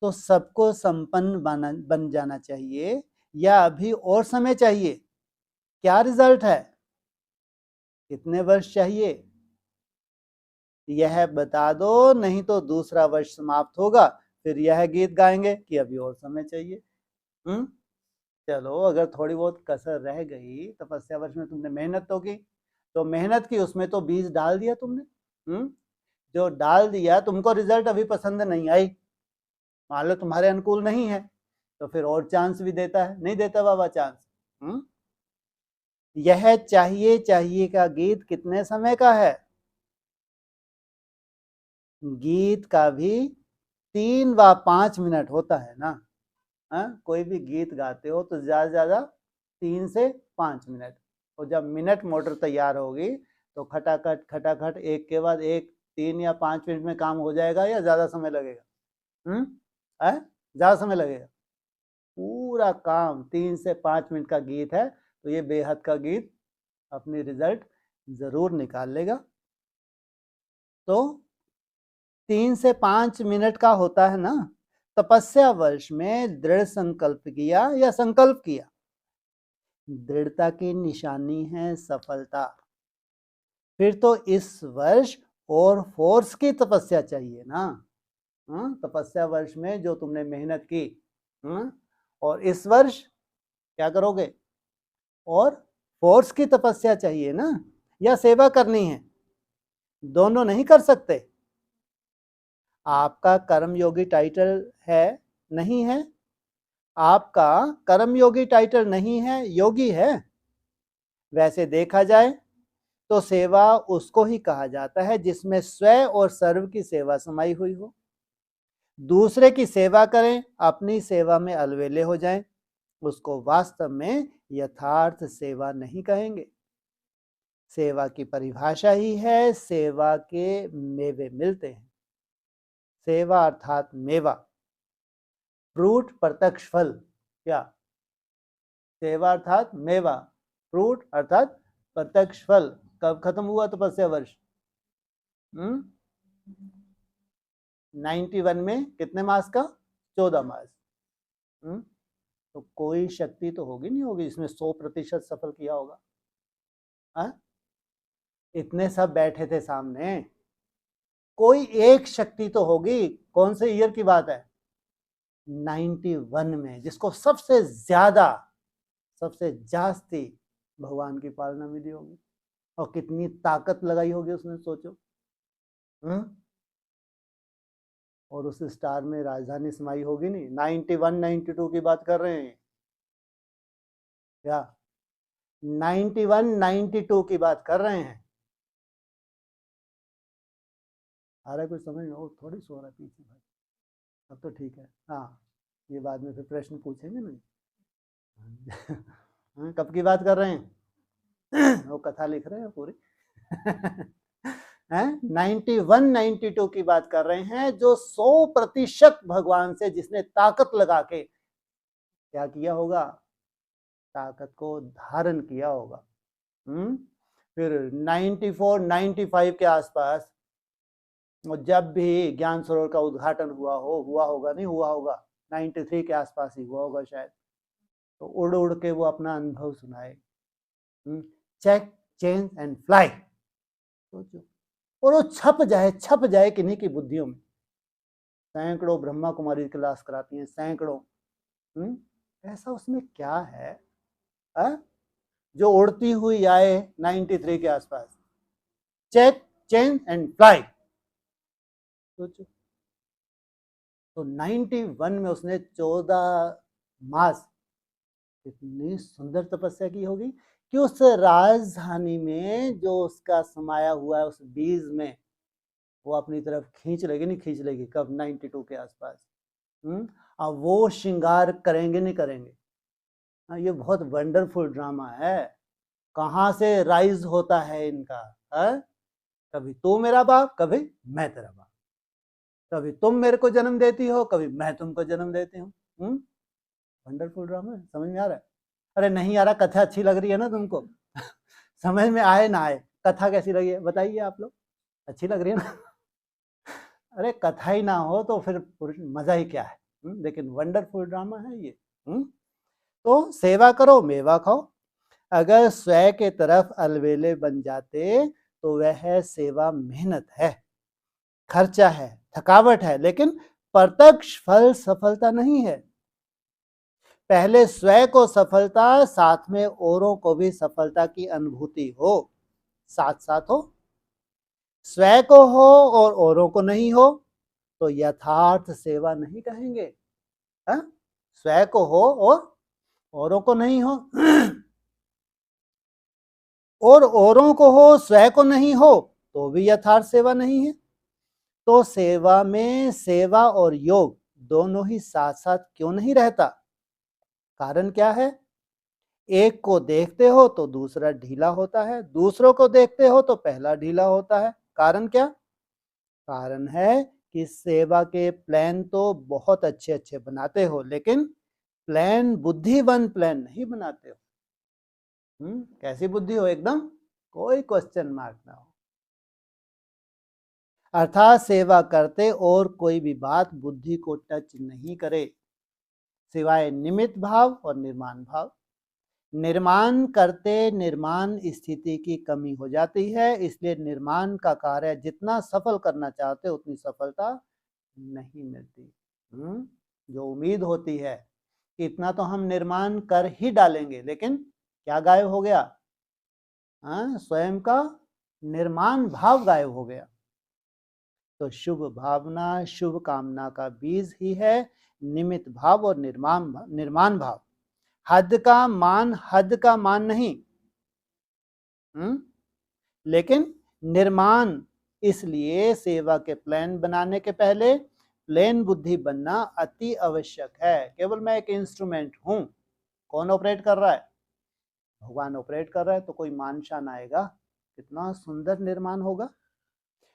तो सबको संपन्न बन जाना चाहिए, या अभी और समय चाहिए? क्या रिजल्ट है? कितने वर्ष चाहिए? यह बता दो, नहीं तो दूसरा वर्ष समाप्त होगा, फिर यह गीत गाएंगे कि अभी और समय चाहिए। चलो, अगर थोड़ी बहुत कसर रह गई, तपस्या वर्ष में तुमने मेहनत तो की, तो मेहनत की, उसमें तो बीज डाल दिया तुमने। जो डाल दिया, तुमको रिजल्ट अभी पसंद नहीं आई, मान लो तुम्हारे अनुकूल नहीं है, तो फिर और चांस भी देता है, नहीं देता बाबा चांस। यह चाहिए चाहिए का गीत कितने समय का है? गीत का भी 3 व 5 मिनट होता है ना। कोई भी गीत गाते हो तो ज्यादा से ज्यादा 3 से 5 मिनट, और जब मिनट मोटर तैयार होगी तो खटाखट खटाखट एक के बाद एक 3 या 5 मिनट में काम हो जाएगा, या ज्यादा समय लगेगा? ज्यादा समय लगेगा? पूरा काम 3 से 5 मिनट का गीत है, तो ये बेहद का गीत अपनी रिजल्ट जरूर निकाल लेगा। तो 3 से 5 मिनट का होता है ना। तपस्या वर्ष में दृढ़ संकल्प किया या संकल्प किया, दृढ़ता की निशानी है सफलता। फिर तो इस वर्ष और फोर्स की तपस्या चाहिए ना। तपस्या वर्ष में जो तुमने मेहनत की, और इस वर्ष क्या करोगे? और फोर्स की तपस्या चाहिए ना, या सेवा करनी है? दोनों नहीं कर सकते। आपका कर्मयोगी टाइटल है, नहीं है? आपका कर्मयोगी टाइटल नहीं है, योगी है। वैसे देखा जाए तो सेवा उसको ही कहा जाता है जिसमें स्वयं और सर्व की सेवा समाई हुई हो। दूसरे की सेवा करें, अपनी सेवा में अलवेले हो जाएं, उसको वास्तव में यथार्थ सेवा नहीं कहेंगे। सेवा की परिभाषा ही है सेवा के मेवे मिलते हैं। सेवा अर्थात मेवा, फ्रूट प्रत्यक्ष फल। क्या? सेवा अर्थात मेवा, फ्रूट अर्थात प्रत्यक्ष फल। कब खत्म हुआ तपस्या वर्ष? 91 में कितने मास का? 14 मास। तो कोई शक्ति तो होगी नहीं होगी इसमें 100% सफल किया होगा? इतने सब बैठे थे सामने, कोई एक शक्ति तो होगी। कौन से ईयर की बात है? 91 में, जिसको सबसे जास्ती भगवान की पालना मिली होगी, और कितनी ताकत लगाई होगी उसने, सोचो। और उस स्टार में राजधानी समाई होगी नहीं। 91 92 की बात कर रहे हैं क्या? 91 92 की बात कर रहे हैं। आ रहा है कुछ समझ में? वो थोड़ी सो रहा है पीछे भाई। अब तो ठीक है। हाँ, ये बाद में फिर प्रश्न पूछेंगे ना। कब की बात कर रहे हैं? वो कथा लिख रहे हैं पूरी। 91 92 की बात कर रहे हैं, जो 100% भगवान से जिसने ताकत लगा के क्या किया होगा? ताकत को धारण किया होगा। फिर 94 95 के आसपास, जब भी ज्ञान सरोवर का उद्घाटन हुआ होगा, नहीं हुआ होगा, 93 के आसपास ही हुआ होगा शायद। तो उड़ उड़ के वो अपना अनुभव सुनाए, चेक चेंज एंड फ्लाई। सोचो, और वो छप जाए किन्हीं की बुद्धियों में। सैकड़ों ब्रह्मा कुमारी क्लास कराती हैं, सैकड़ों। ऐसा उसमें क्या है जो उड़ती हुई आए 93 के आसपास? Check change and fly. सोचो, तो 91 में उसने 14 मास इतनी सुंदर तपस्या की होगी कि उस राजधानी में जो उसका समाया हुआ है, उस बीज में वो अपनी तरफ खींच लेगी, नहीं खींच लेगी? कब? 92 के आसपास। अब वो श्रृंगार करेंगे नहीं करेंगे? ये बहुत वंडरफुल ड्रामा है। कहाँ से राइज होता है इनका? कभी तू मेरा बाप, कभी मैं तेरा बाप, कभी तुम मेरे को जन्म देती हो, कभी मैं तुमको जन्म देती हूँ। वंडरफुल ड्रामा है। समझ में आ रहा है? अरे नहीं आ रहा? कथा अच्छी लग रही है ना तुमको? समझ में आए ना आए, कथा कैसी लगी है बताइए आप लोग? अच्छी लग रही है ना? अरे कथा ही ना हो तो फिर मजा ही क्या है। लेकिन वंडरफुल ड्रामा है ये। तो सेवा करो, मेवा खाओ। अगर स्वयं के तरफ अलवेले बन जाते तो वह सेवा मेहनत है, खर्चा है, थकावट है, लेकिन प्रत्यक्ष फल सफलता नहीं है। पहले स्वयं को सफलता, साथ में औरों को भी सफलता की अनुभूति हो, साथ साथ हो। स्वयं को हो और औरों को नहीं हो तो यथार्थ सेवा नहीं कहेंगे। स्वयं को हो और औरों को नहीं हो और औरों को हो स्वयं को नहीं हो तो भी यथार्थ सेवा नहीं है। तो सेवा में सेवा और योग दोनों ही साथ साथ क्यों नहीं रहता? कारण क्या है? एक को देखते हो तो दूसरा ढीला होता है, दूसरों को देखते हो तो पहला ढीला होता है। कारण क्या? कारण है कि सेवा के प्लान तो बहुत अच्छे अच्छे बनाते हो लेकिन प्लान बुद्धिमान प्लान नहीं बनाते हो। कैसी बुद्धि हो? एकदम कोई क्वेश्चन मार्क ना हो। अर्थात सेवा करते और कोई भी बात बुद्धि को टच नहीं करे सिवाय निमित्त भाव और निर्माण भाव। निर्माण करते निर्माण स्थिति की कमी हो जाती है, इसलिए निर्माण का कार्य जितना सफल करना चाहते उतनी सफलता नहीं मिलती। जो उम्मीद होती है कि इतना तो हम निर्माण कर ही डालेंगे, लेकिन क्या गायब हो गया? स्वयं का निर्माण भाव गायब हो गया। तो शुभ भावना शुभ कामना का बीज ही है निमित्त भाव और निर्माण भाव। हद का मान नहीं, लेकिन निर्माण। इसलिए सेवा के प्लान बनाने के पहले प्लेन बुद्धि बनना अति आवश्यक है। केवल मैं एक इंस्ट्रूमेंट हूं। कौन ऑपरेट कर रहा है? भगवान ऑपरेट कर रहा है। तो कोई मान शान आएगा, कितना सुंदर निर्माण होगा।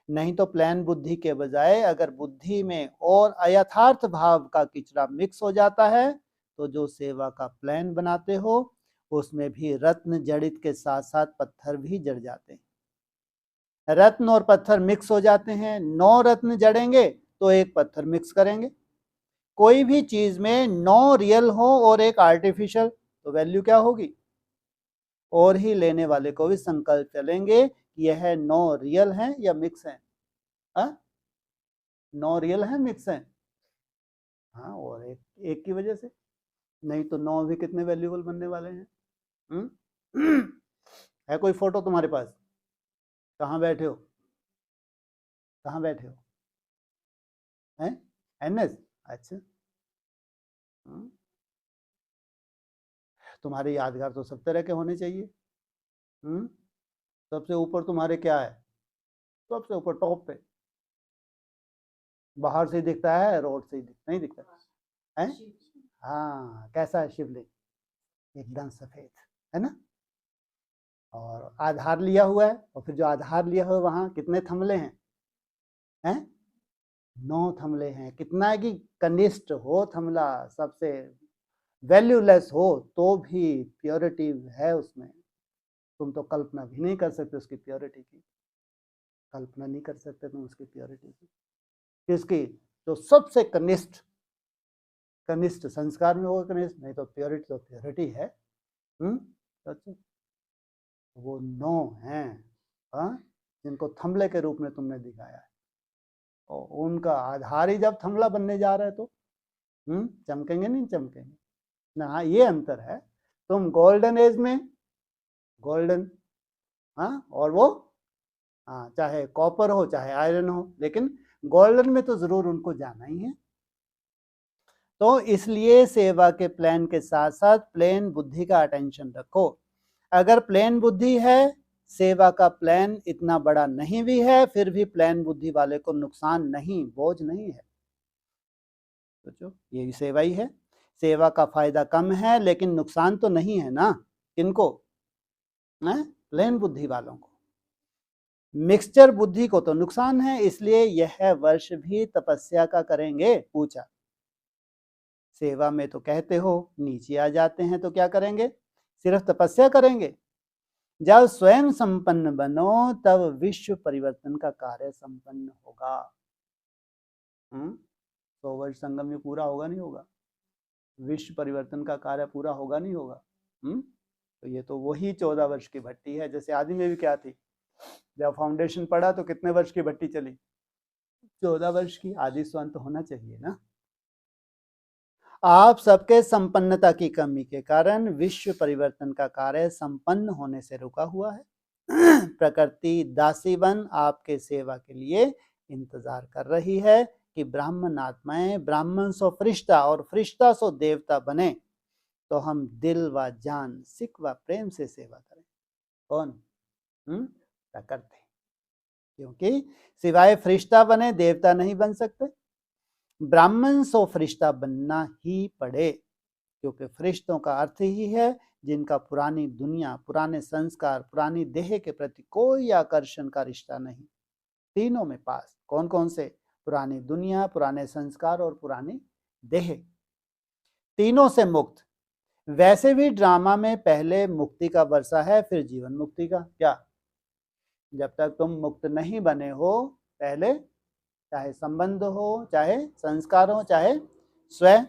नहीं तो प्लान बुद्धि के बजाय अगर बुद्धि में और अयथार्थ भाव का किचड़ा मिक्स हो जाता है तो जो सेवा का प्लान बनाते हो उसमें भी रत्न जड़ित के साथ साथ पत्थर भी जड़ जाते हैं। रत्न और पत्थर मिक्स हो जाते हैं। 9 रत्न जड़ेंगे तो एक पत्थर मिक्स करेंगे। कोई भी चीज में 9 रियल हो और एक आर्टिफिशियल तो वैल्यू क्या होगी? और ही लेने वाले को भी संकल्प चलेंगे कि यह 9 रियल है या मिक्स है। 9 रियल है मिक्स है। हाँ, और एक की वजह से। नहीं तो 9 भी कितने वैल्यूएबल बनने वाले हैं। है कोई फोटो तुम्हारे पास? कहाँ बैठे हो? कहाँ बैठे हो? हैं? एनएस? अच्छा। तुम्हारे यादगार तो सब तरह के होने चाहिए। सबसे ऊपर तुम्हारे क्या है? सबसे ऊपर टॉप पे बाहर से दिखता है, रोड से नहीं दिखता है? हाँ, कैसा है शिवलिंग? एकदम सफेद, है ना? और आधार लिया हुआ है, और फिर जो आधार लिया हुआ है वहां कितने थमले हैं? 9 थमले हैं। कितना है कि कनिष्ठ हो थमला, सबसे वैल्यूलेस हो तो भी प्योरिटी है उसमें। तुम तो कल्पना भी नहीं कर सकते उसकी प्योरिटी की। कल्पना नहीं कर सकते तुम उसकी प्योरिटी की। किसकी? जो सबसे कनिष्ठ संस्कार में होगा कनिष्ठ, नहीं तो प्योरिटी है। अच्छा, वो 9 हैं जिनको थमले के रूप में तुमने दिखाया है। और उनका आधार ही जब थमला बनने जा रहा है तो चमकेंगे नहीं चमकेंगे ना। हाँ, ये अंतर है। तुम गोल्डन एज में गोल्डन, और वो चाहे कॉपर हो चाहे आयरन हो, लेकिन गोल्डन में तो जरूर उनको जाना ही है। तो इसलिए सेवा के प्लान के साथ साथ प्लेन बुद्धि का अटेंशन रखो। अगर प्लेन बुद्धि है, सेवा का प्लान इतना बड़ा नहीं भी है, फिर भी प्लान बुद्धि वाले को नुकसान नहीं, बोझ नहीं है। सोचो, यही सेवा ही है। सेवा का फायदा कम है लेकिन नुकसान तो नहीं है ना। किनको? प्लेन बुद्धि वालों को। मिक्सचर बुद्धि को तो नुकसान है, इसलिए यह वर्ष भी तपस्या का करेंगे। पूछा, सेवा में तो कहते हो नीचे आ जाते हैं तो क्या करेंगे? सिर्फ तपस्या करेंगे। जब स्वयं संपन्न बनो तब विश्व परिवर्तन का कार्य संपन्न होगा। 100 वर्ष संगम में पूरा होगा नहीं होगा? विश्व परिवर्तन का कार्य पूरा होगा नहीं होगा? तो ये तो वही 14 वर्ष की भट्टी है। जैसे आदि में भी क्या थी, जब फाउंडेशन पड़ा तो कितने वर्ष की भट्टी चली? 14 वर्ष की। आदि स्वांत तो होना चाहिए ना। आप सबके संपन्नता की कमी के कारण विश्व परिवर्तन का कार्य संपन्न होने से रुका हुआ है। प्रकृति दासी बन आपके सेवा के लिए इंतजार कर रही है कि ब्राह्मण आत्माएं ब्राह्मण सो फरिश्ता और फरिश्ता सो देवता बने तो हम दिल व जान सिख व प्रेम से सेवा करें। कौन? प्रकृति। क्योंकि सिवाय फरिश्ता बने देवता नहीं बन सकते, ब्राह्मण सो फरिश्ता बनना ही पड़े, क्योंकि फरिश्तों का अर्थ ही है जिनका पुरानी दुनिया, पुराने संस्कार, पुरानी देह के प्रति कोई आकर्षण का रिश्ता नहीं। तीनों में पास। कौन कौन से? पुरानी दुनिया, पुराने संस्कार और पुरानी देह, तीनों से मुक्त। वैसे भी ड्रामा में पहले मुक्ति का वर्षा है, फिर जीवन मुक्ति का। क्या? जब तक तुम मुक्त नहीं बने हो, पहले चाहे संबंध हो, चाहे संस्कार हो, चाहे स्वयं,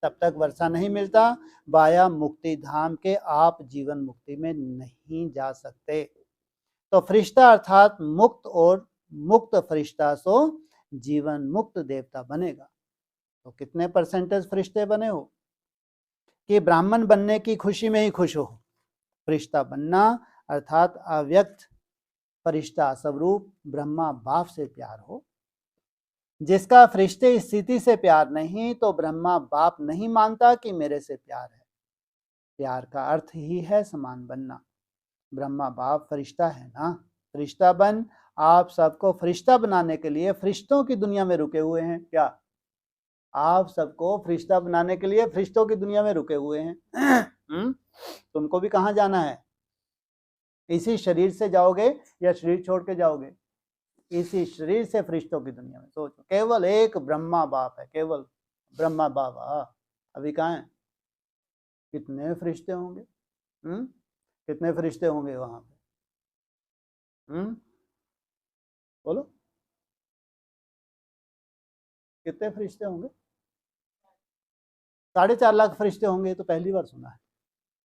तब तक वर्षा नहीं मिलता। वाया मुक्ति धाम के आप जीवन मुक्ति में नहीं जा सकते। तो फरिश्ता अर्थात मुक्त और मुक्त फरिश्ता सो जीवन मुक्त देवता बनेगा। तो कितने परसेंटेज फरिश्ते बने हो कि ब्राह्मण बनने की खुशी में ही खुश हो? फरिश्ता बनना अर्थात अव्यक्त फरिश्ता स्वरूप ब्रह्मा बाप से प्यार हो। जिसका फरिश्ते स्थिति से प्यार नहीं, तो ब्रह्मा बाप नहीं मानता कि मेरे से प्यार है। प्यार का अर्थ ही है समान बनना। ब्रह्मा बाप फरिश्ता है ना, फरिश्ता बन। आप सबको फरिश्ता बनाने के लिए फरिश्तों की दुनिया में रुके हुए हैं। क्या? आप सबको फरिश्ता बनाने के लिए फरिश्तों की दुनिया में रुके हुए हैं। तुमको भी कहाँ जाना है? इसी शरीर से जाओगे या शरीर छोड़ के जाओगे? इसी शरीर से फरिश्तों की दुनिया में। सोचो, केवल एक ब्रह्मा बाप है, केवल ब्रह्मा बाबा। अभी कहाँ है? कितने फरिश्ते होंगे? कितने फरिश्ते होंगे वहां पे? बोलो, कितने फरिश्ते होंगे? 4.5 लाख फरिश्ते होंगे। तो पहली बार सुना है।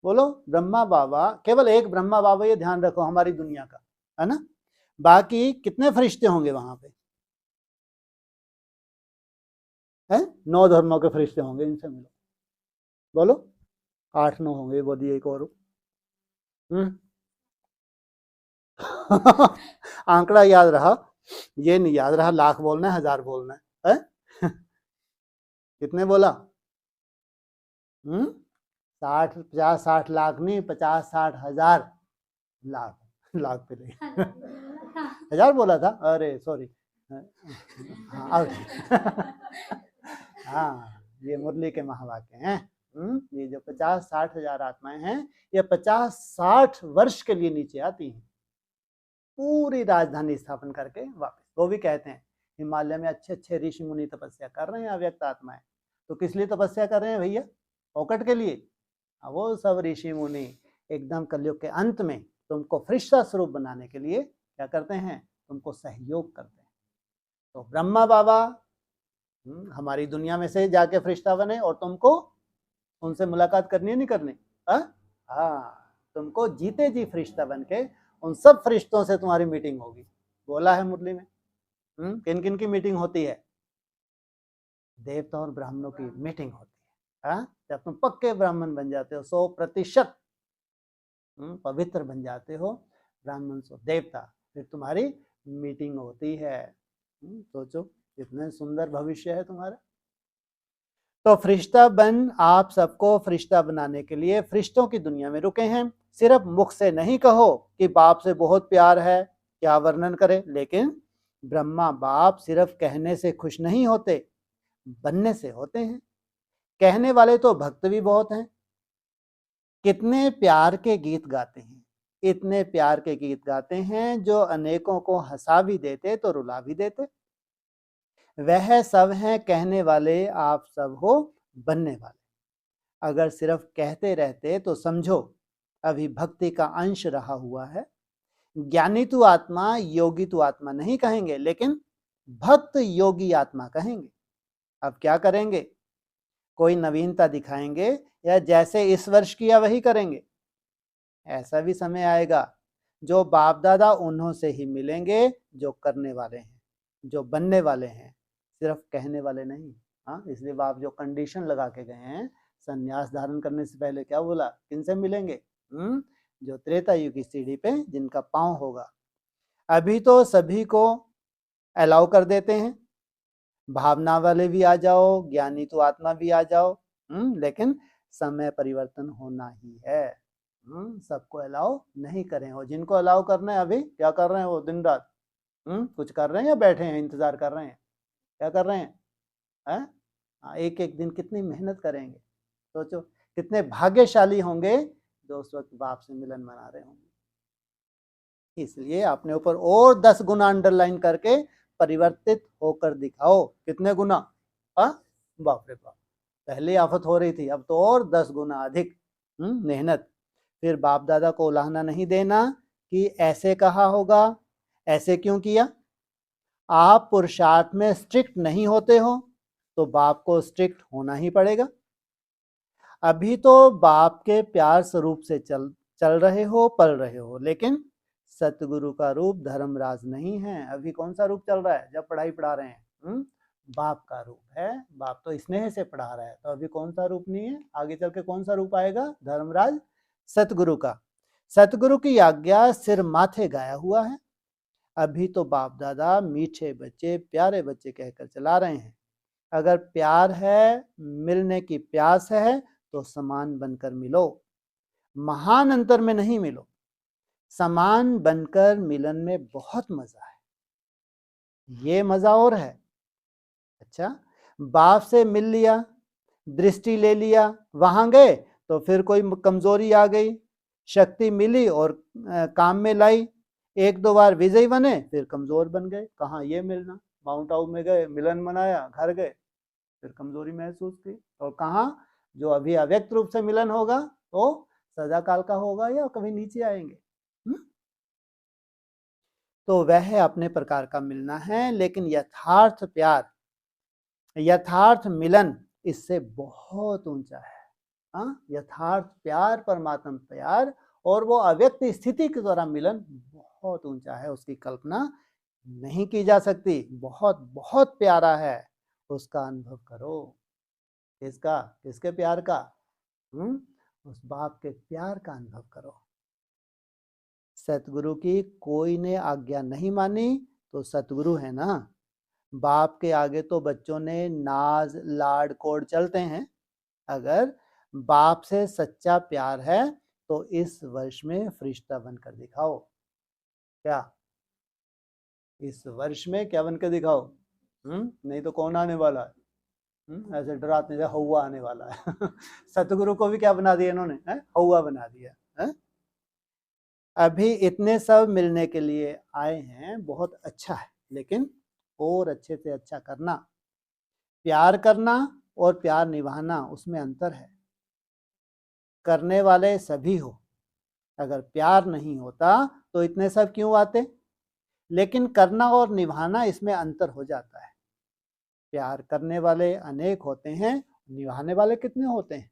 बोलो, ब्रह्मा बाबा, केवल एक ब्रह्मा बाबा, ये ध्यान रखो हमारी दुनिया का, है ना। बाकी कितने फरिश्ते होंगे वहां पे? हैं? 9 धर्मों के फरिश्ते होंगे, इनसे मिलो। बोलो, 8-9 होंगे। बोलिए एक और। आंकड़ा याद रहा, ये नहीं याद रहा लाख बोलना है 1000 बोलना है? कितने बोला? 60, 50, 60 लाख नहीं, 50, 60 हजार। लाख, लाख पे नहीं। 1000 बोला था, अरे सॉरी। हाँ, हाँ, ये मुरली के महावाक्य हैं। ये जो 50-60 हजार आत्माएं हैं, ये 50-60 वर्ष के लिए नीचे आती हैं, पूरी राजधानी स्थापन करके वापस। वो भी कहते हैं हिमालय में अच्छे अच्छे ऋषि मुनि तपस्या कर रहे हैं, अव्यक्त आत्माएं। तो किस लिए तपस्या कर रहे हैं भैया? पॉकेट के लिए? वो सब ऋषि मुनि एकदम कलयुग के अंत में तुमको फरिश्ता स्वरूप बनाने के लिए क्या करते हैं? तुमको सहयोग करते हैं। तो ब्रह्मा बाबा हमारी दुनिया में से जाके फरिश्ता बने, और तुमको उनसे मुलाकात करनी है, नहीं करनी? हाँ, तुमको जीते जी फरिश्ता बन के उन सब फरिश्तों से तुम्हारी मीटिंग होगी। बोला है मुरली में। किन किन की मीटिंग होती है? देवता और ब्राह्मणों की मीटिंग होती है। जब तुम पक्के ब्राह्मण बन जाते हो, 100% पवित्र बन जाते हो, ब्राह्मण सो देवता, फिर तुम्हारी मीटिंग होती है। सोचो कितने सुंदर भविष्य है तुम्हारा। तो फरिश्ता बन आप सबको फरिश्ता बनाने के लिए फरिश्तों की दुनिया में रुके हैं। सिर्फ मुख से नहीं कहो कि बाप से बहुत प्यार है, क्या वर्णन करें। लेकिन ब्रह्मा बाप सिर्फ कहने से खुश नहीं होते, बनने से होते हैं। कहने वाले तो भक्त भी बहुत हैं। कितने प्यार के गीत गाते हैं, इतने प्यार के गीत गाते हैं जो अनेकों को हंसा भी देते तो रुला भी देते। वह सब हैं कहने वाले, आप सब हो बनने वाले। अगर सिर्फ कहते रहते तो समझो अभी भक्ति का अंश रहा हुआ है। ज्ञानी तू आत्मा, योगी तू आत्मा नहीं कहेंगे, लेकिन भक्त योगी आत्मा कहेंगे। अब क्या करेंगे? कोई नवीनता दिखाएंगे या जैसे इस वर्ष किया वही करेंगे? ऐसा भी समय आएगा जो बाप दादा उन्हों से ही मिलेंगे जो करने वाले हैं, जो बनने वाले हैं, सिर्फ कहने वाले नहीं। हाँ, इसलिए बाप जो कंडीशन लगा के गए हैं, संन्यास धारण करने से पहले क्या बोला? किनसे मिलेंगे? जो त्रेता युग की सीढ़ी पे जिनका पांव होगा। अभी तो सभी को अलाउ कर देते हैं, भावना वाले भी आ जाओ, ज्ञानी तो आत्मा भी आ जाओ, लेकिन समय परिवर्तन होना ही है। सबको अलाउ नहीं करें, और जिनको अलाउ करना है अभी क्या कर रहे हैं वो दिन रात कुछ कर रहे हैं या बैठे हैं इंतजार कर रहे हैं, क्या कर रहे हैं? एक एक दिन कितनी मेहनत करेंगे, सोचो कितने भाग्यशाली होंगे जो उस वक्त बाप से मिलन मना रहे होंगे। इसलिए अपने ऊपर और 10 गुना अंडरलाइन करके परिवर्तित होकर दिखाओ। कितने गुना? बाप रे बाप, पहले आफत हो रही थी, अब तो और 10 गुना अधिक मेहनत। फिर बाप दादा को उलाहना नहीं देना कि ऐसे कहा होगा, ऐसे क्यों किया। आप पुरुषार्थ में स्ट्रिक्ट नहीं होते हो तो बाप को स्ट्रिक्ट होना ही पड़ेगा। अभी तो बाप के प्यार स्वरूप से चल रहे हो, पल रहे हो, लेकिन सतगुरु का रूप धर्मराज नहीं है। अभी कौन सा रूप चल रहा है जब पढ़ाई पढ़ा रहे हैं? बाप का रूप है। बाप तो स्नेह से पढ़ा रहा है, तो अभी कौन सा रूप नहीं है, आगे चल के कौन सा रूप आएगा? धर्मराज सतगुरु का। सतगुरु की आज्ञा सिर माथे गाया हुआ है। अभी तो बाप दादा मीठे बच्चे, प्यारे बच्चे कहकर चला रहे हैं। अगर प्यार है, मिलने की प्यास है, तो समान बनकर मिलो, महान अंतर में नहीं मिलो। समान बनकर मिलन में बहुत मजा है, ये मजा और है। अच्छा, बाप से मिल लिया, दृष्टि ले लिया, वहां गए तो फिर कोई कमजोरी आ गई, शक्ति मिली और काम में लाई, एक दो बार विजयी बने फिर कमजोर बन गए। कहाँ ये मिलना, माउंट आबू में गए, मिलन मनाया, घर गए, फिर कमजोरी महसूस की। और कहाँ जो अभी अव्यक्त रूप से मिलन होगा तो सदा काल का होगा या कभी नीचे आएंगे। तो वह अपने प्रकार का मिलना है, लेकिन यथार्थ प्यार, यथार्थ मिलन इससे बहुत ऊंचा है। यथार्थ प्यार, परमात्मा प्यार, और वो अव्यक्त स्थिति के द्वारा मिलन बहुत ऊंचा है, उसकी कल्पना नहीं की जा सकती। बहुत बहुत प्यारा है, उसका अनुभव करो। किसका? किसके प्यार का? उस बाप के प्यार का अनुभव करो। सतगुरु की कोई ने आज्ञा नहीं मानी तो सतगुरु है ना। बाप के आगे तो बच्चों ने नाज लाड कोड चलते हैं। अगर बाप से सच्चा प्यार है तो इस वर्ष में फरिश्ता बनकर दिखाओ। क्या इस वर्ष में क्या बनकर दिखाओ? नहीं तो कौन आने वाला है? ऐसे डराते हैं, हौवा आने वाला है। सतगुरु को भी क्या बना दिया इन्होंने? हौवा बना दिया है? अभी इतने सब मिलने के लिए आए हैं, बहुत अच्छा है, लेकिन और अच्छे से अच्छा करना। प्यार करना और प्यार निभाना, उसमें अंतर है। करने वाले सभी हो, अगर प्यार नहीं होता तो इतने सब क्यों आते? लेकिन करना और निभाना, इसमें अंतर हो जाता है। प्यार करने वाले अनेक होते हैं, निभाने वाले कितने होते हैं?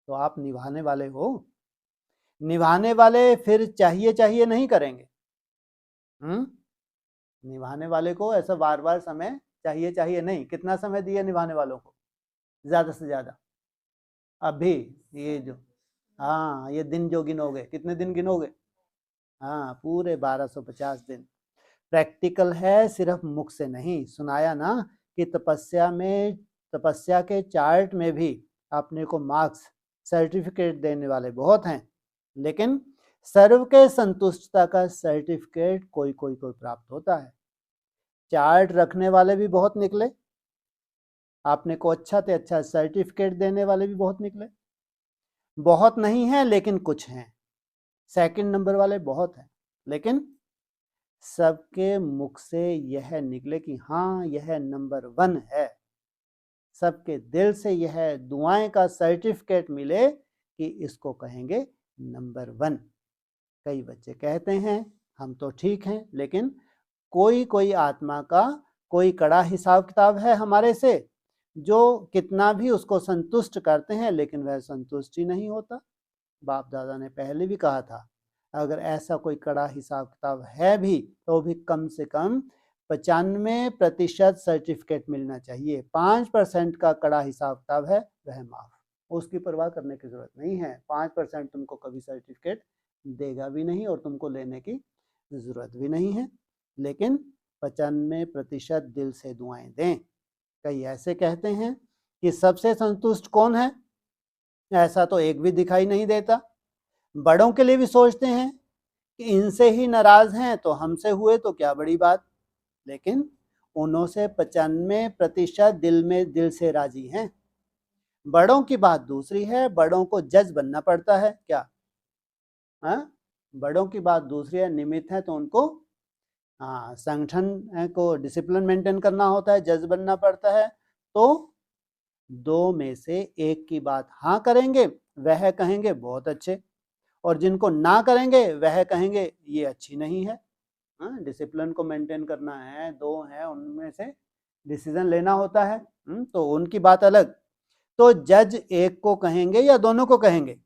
तो आप निभाने वाले हो। निभाने वाले फिर चाहिए चाहिए नहीं करेंगे। निभाने वाले को ऐसा बार बार समय चाहिए चाहिए नहीं। कितना समय दिया निभाने वालों को? ज्यादा से ज्यादा अभी ये जो ये दिन जो गिनोगे, कितने दिन गिनोगे? पूरे 1250 दिन। प्रैक्टिकल है, सिर्फ मुख से नहीं। सुनाया ना कि तपस्या के चार्ट में भी अपने को मार्क्स सर्टिफिकेट देने वाले बहुत हैं, लेकिन सर्व के संतुष्टता का सर्टिफिकेट कोई कोई कोई प्राप्त होता है। चार्ट रखने वाले भी बहुत निकले, आपने को अच्छा से अच्छा सर्टिफिकेट देने वाले भी बहुत निकले। बहुत नहीं है लेकिन कुछ हैं। सेकंड नंबर वाले बहुत हैं, लेकिन सबके मुख से यह निकले कि हाँ यह नंबर 1 है। सबके दिल से यह दुआएं का सर्टिफिकेट मिले कि इसको कहेंगे नंबर 1। कई बच्चे कहते हैं हम तो ठीक हैं, लेकिन कोई कोई आत्मा का कोई कड़ा हिसाब किताब है हमारे से, जो कितना भी उसको संतुष्ट करते हैं लेकिन वह संतुष्ट ही नहीं होता। बाप दादा ने पहले भी कहा था, अगर ऐसा कोई कड़ा हिसाब किताब है भी तो भी कम से कम 95% सर्टिफिकेट मिलना चाहिए। 5% का कड़ा हिसाब किताब है, वह माफ। उसकी परवाह करने की जरूरत नहीं है। 5% तुमको कभी सर्टिफिकेट देगा भी नहीं और तुमको लेने की जरूरत भी नहीं है, लेकिन 95% दिल से दुआएं दें। कई ऐसे कहते हैं कि सबसे संतुष्ट कौन है, ऐसा तो एक भी दिखाई नहीं देता। बड़ों के लिए भी सोचते हैं कि इनसे ही नाराज हैं तो हमसे हुए तो क्या बड़ी बात, लेकिन उन्हों से 95% दिल से राजी हैं। बड़ों की बात दूसरी है, बड़ों को जज बनना पड़ता है क्या? हाँ, बड़ों की बात दूसरी है, निमित्त है तो उनको संगठन को डिसिप्लिन मेंटेन करना होता है, जज बनना पड़ता है। तो 2 में से 1 की बात हाँ करेंगे, वह कहेंगे बहुत अच्छे, और जिनको ना करेंगे वह कहेंगे ये अच्छी नहीं है। डिसिप्लिन को मेंटेन करना है, 2 है उनमें से डिसीजन लेना होता है, तो उनकी बात अलग। तो जज एक को कहेंगे या दोनों को कहेंगे,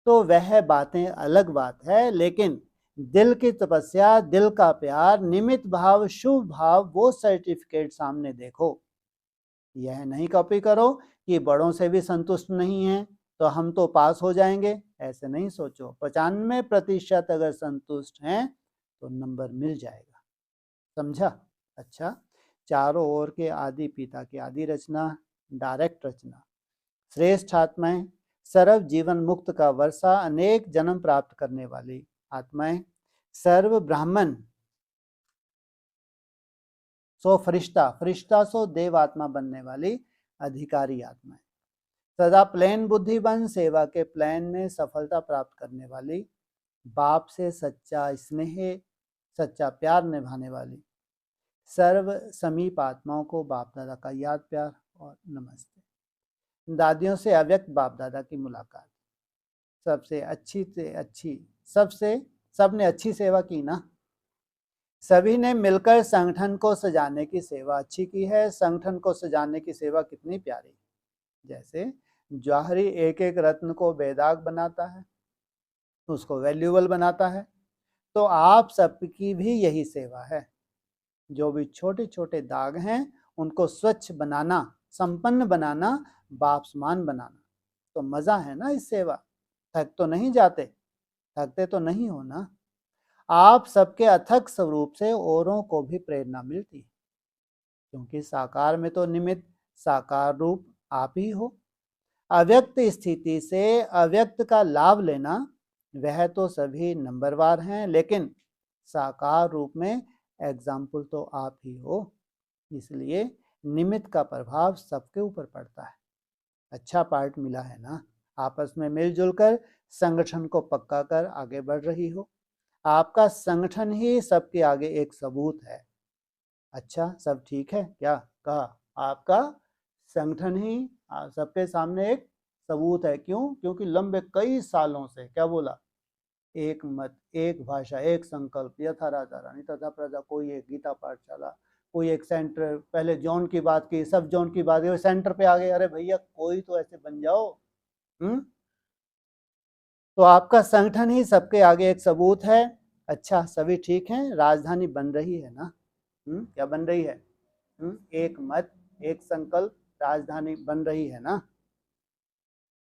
तो वह बातें अलग बात है, लेकिन दिल की तपस्या, दिल का प्यार, निमित्त भाव, शुभ भाव, वो सर्टिफिकेट सामने देखो। यह नहीं कॉपी करो कि बड़ों से भी संतुष्ट नहीं है तो हम तो पास हो जाएंगे, ऐसे नहीं सोचो। 95% अगर संतुष्ट हैं तो नंबर मिल जाएगा, समझा? अच्छा, चारों ओर के आदि पिता की आदि रचना, डायरेक्ट रचना, श्रेष्ठ आत्माएं, सर्व जीवन मुक्त का वर्षा, अनेक जन्म प्राप्त करने वाली आत्माएं, सर्व ब्राह्मण सो फरिश्ता, फरिश्ता सो देव आत्मा बनने वाली अधिकारी आत्माएं, सदा प्लेन बुद्धिमान, सेवा के प्लान में सफलता प्राप्त करने वाली, बाप से सच्चा स्नेह, सच्चा प्यार निभाने वाली, सर्व समीप आत्माओं को बाप दादा का याद प्यार और नमस्ते। दादियों से अव्यक्त बाप दादा की मुलाकात, सबसे अच्छी से अच्छी, सबने अच्छी सेवा की ना। सभी ने मिलकर संगठन को सजाने की सेवा अच्छी की है। संगठन को सजाने की सेवा कितनी प्यारी, जैसे जौहरी एक एक रत्न को बेदाग बनाता है, उसको वैल्यूएबल बनाता है, तो आप सबकी भी यही सेवा है। जो भी छोटे छोटे दाग हैं उनको स्वच्छ बनाना, संपन्न बनाना, बापसमान बनाना, तो मजा है ना इस सेवा। थक तो नहीं जाते, थकते तो नहीं हो ना। आप सबके अथक स्वरूप से औरों को भी प्रेरणा मिलती है, क्योंकि साकार में तो निमित्त साकार रूप आप ही हो। अव्यक्त स्थिति से अव्यक्त का लाभ लेना, वह तो सभी नंबरवार हैं, लेकिन साकार रूप में एग्जाम्पल तो आप ही हो। इसलिए निमित्त का प्रभाव सबके ऊपर पड़ता है। अच्छा पार्ट मिला है ना, आपस में मिलजुल कर संगठन को पक्का कर आगे बढ़ रही हो। आपका संगठन ही सबके आगे एक सबूत है। अच्छा, सब ठीक है क्या कहा? आपका संगठन ही सबके सामने एक सबूत है। क्यों? क्योंकि लंबे कई सालों से, क्या बोला? एक मत, एक भाषा, एक संकल्प, यथा राजा रानी तथा प्रजा, कोई एक गीता पाठशाला, कोई एक सेंटर। पहले जोन की बात की, सब जोन की बात की, सेंटर पे आ गए। अरे भैया कोई तो ऐसे बन जाओ। तो आपका संगठन ही सबके आगे एक सबूत है। अच्छा, सभी ठीक हैं? राजधानी बन रही है ना? क्या बन रही है? एक मत, एक संकल्प, राजधानी बन रही है ना?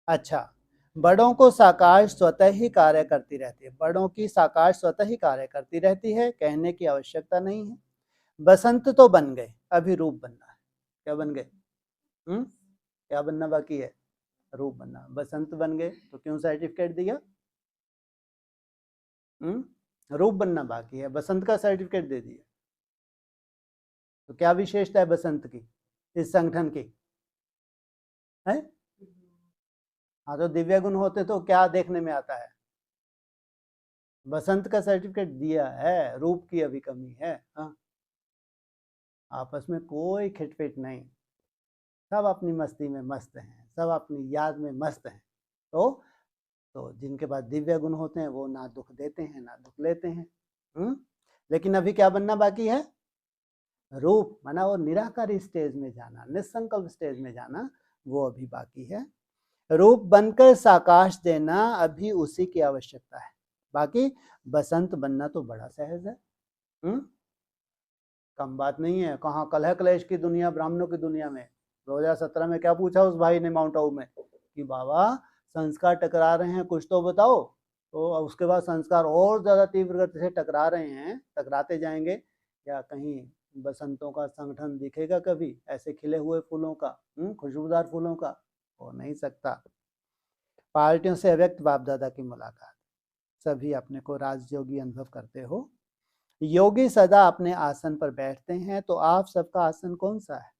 अच्छा, बड़ों को साकार स्वतः ही कार्य करती रहती है। बड़ों की साकार स्वतः ही कार्य करती रहती है, कहने की आवश्यकता नहीं है। बसंत तो बन गए, अभी रूप बनना है। क्या बन गए? क्या बनना बाकी है? रूप बनना। बसंत बन गए तो क्यों सर्टिफिकेट दिया? रूप बनना बाकी है, बसंत का सर्टिफिकेट दे दिया। तो क्या विशेषता है बसंत की, इस संगठन की है? हाँ, तो दिव्य गुण होते तो क्या देखने में आता है? बसंत का सर्टिफिकेट दिया है, रूप की अभी कमी है। हाँ, आपस में कोई खिटपिट नहीं, सब अपनी मस्ती में मस्त हैं, सब अपनी याद में मस्त हैं। तो जिनके पास दिव्य गुण होते हैं वो ना दुख देते हैं ना दुख लेते हैं। लेकिन अभी क्या बनना बाकी है? रूप, माना वो निराकारी स्टेज में जाना, निसंकल्प स्टेज में जाना, वो अभी बाकी है। रूप बनकर साकाश देना अभी उसी की आवश्यकता है। बाकी बसंत बनना तो बड़ा सहज है। कम बात नहीं है। कहाँ कलह क्लेश की दुनिया, ब्राह्मणों की दुनिया में 2017 में क्या पूछा उस भाई ने माउंट आबू में कि बाबा संस्कार टकरा रहे हैं, कुछ तो बताओ। तो उसके बाद संस्कार और ज़्यादा तीव्र गति से टकरा रहे हैं, टकराते जाएंगे। या कहीं बसंतों का संगठन दिखेगा कभी, ऐसे खिले हुए फूलों का, खुशबूदार फूलों का? हो नहीं सकता। पार्टियों से अव्यक्त बाप दादा की मुलाकात, सभी अपने को राजयोगी अनुभव करते हो। योगी सदा अपने आसन पर बैठते हैं, तो आप सबका आसन कौन सा है?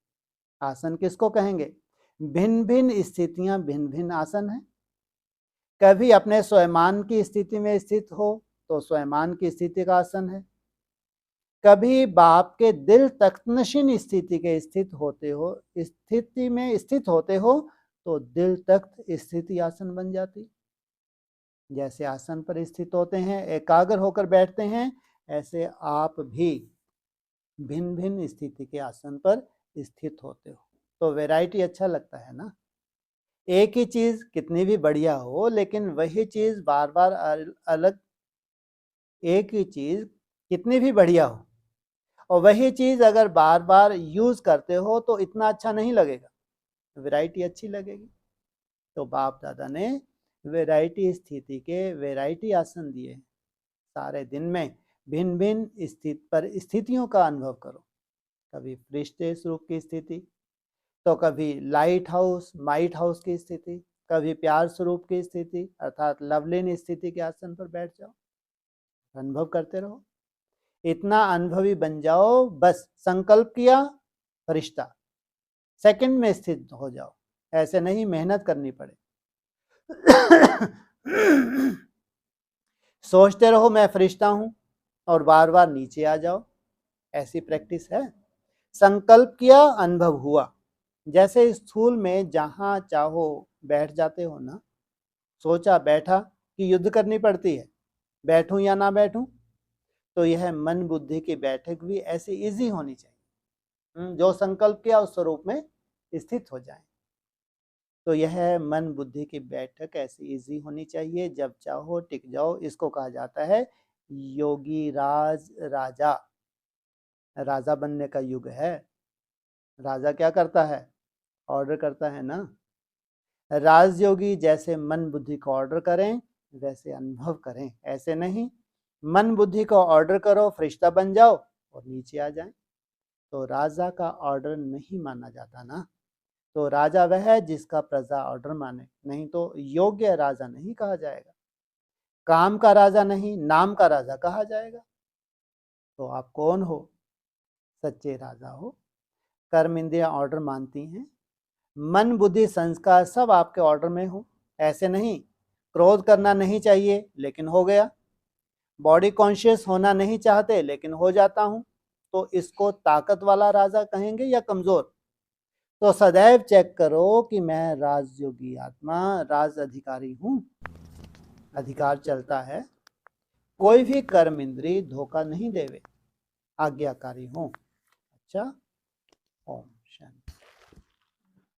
आसन किसको कहेंगे? भिन्न भिन्न स्थितियां भिन्न भिन्न आसन है। कभी अपने स्वयमान की स्थिति में स्थित हो तो स्वयमान की स्थिति का आसन है। कभी बाप के दिल तख्तनशीन स्थिति के स्थिति में स्थित होते हो तो दिल तख्त स्थिति आसन बन जाती। जैसे आसन पर स्थित होते हैं, एकाग्र होकर बैठते हैं, ऐसे आप भी भिन्न भिन्न स्थिति के आसन पर स्थित होते हो। तो वैरायटी अच्छा लगता है ना। एक ही चीज कितनी भी बढ़िया हो, लेकिन वही चीज बार बार अलग, एक ही चीज कितनी भी बढ़िया हो और वही चीज अगर बार बार यूज करते हो तो इतना अच्छा नहीं लगेगा, वैरायटी अच्छी लगेगी। तो बाप दादा ने वैरायटी स्थिति के वैरायटी आसन दिए। सारे दिन में भिन्न भिन्न स्थितियों का अनुभव करो। कभी फरिश्ते स्वरूप की स्थिति, तो कभी लाइट हाउस माइट हाउस की स्थिति, कभी प्यार स्वरूप की स्थिति अर्थात लवलीन स्थिति के आसन पर बैठ जाओ, अनुभव करते रहो। इतना अनुभवी बन जाओ, बस संकल्प किया फरिश्ता, सेकंड में स्थित हो जाओ। ऐसे नहीं मेहनत करनी पड़े। सोचते रहो मैं फरिश्ता हूं और बार बार नीचे आ जाओ, ऐसी प्रैक्टिस है। संकल्प किया, अनुभव हुआ। जैसे स्थूल में जहां चाहो बैठ जाते हो ना, सोचा बैठा कि युद्ध करनी पड़ती है, बैठूं या ना बैठूं। तो यह मन बुद्धि की बैठक भी ऐसी इजी होनी चाहिए, जो संकल्प किया उस स्वरूप में स्थित हो जाए। तो यह मन बुद्धि की बैठक ऐसी इजी होनी चाहिए, जब चाहो टिक जाओ। इसको कहा जाता है योगी राज राजा। राजा बनने का युग है। राजा क्या करता है? ऑर्डर करता है ना। राजयोगी जैसे मन बुद्धि को ऑर्डर करें वैसे अनुभव करें, ऐसे नहीं मन बुद्धि को ऑर्डर करो फरिश्ता बन जाओ और नीचे आ जाए। तो राजा का ऑर्डर नहीं माना जाता ना। तो राजा वह है जिसका प्रजा ऑर्डर माने, नहीं तो योग्य राजा नहीं कहा जाएगा। काम का राजा नहीं, नाम का राजा कहा जाएगा। तो आप कौन हो? सच्चे राजा हो। कर्म इंद्रियां ऑर्डर मानती हैं, मन बुद्धि संस्कार सब आपके ऑर्डर में हो। ऐसे नहीं क्रोध करना नहीं चाहिए लेकिन हो गया, बॉडी कॉन्शियस होना नहीं चाहते लेकिन हो जाता हूं। तो इसको ताकत वाला राजा कहेंगे या कमजोर? तो सदैव चेक करो कि मैं राजयोगी आत्मा राज अधिकारी हूं, अधिकार चलता है। कोई भी कर्म इंद्री धोखा नहीं देवे, आज्ञाकारी हूं। अच्छा, ओम शांति।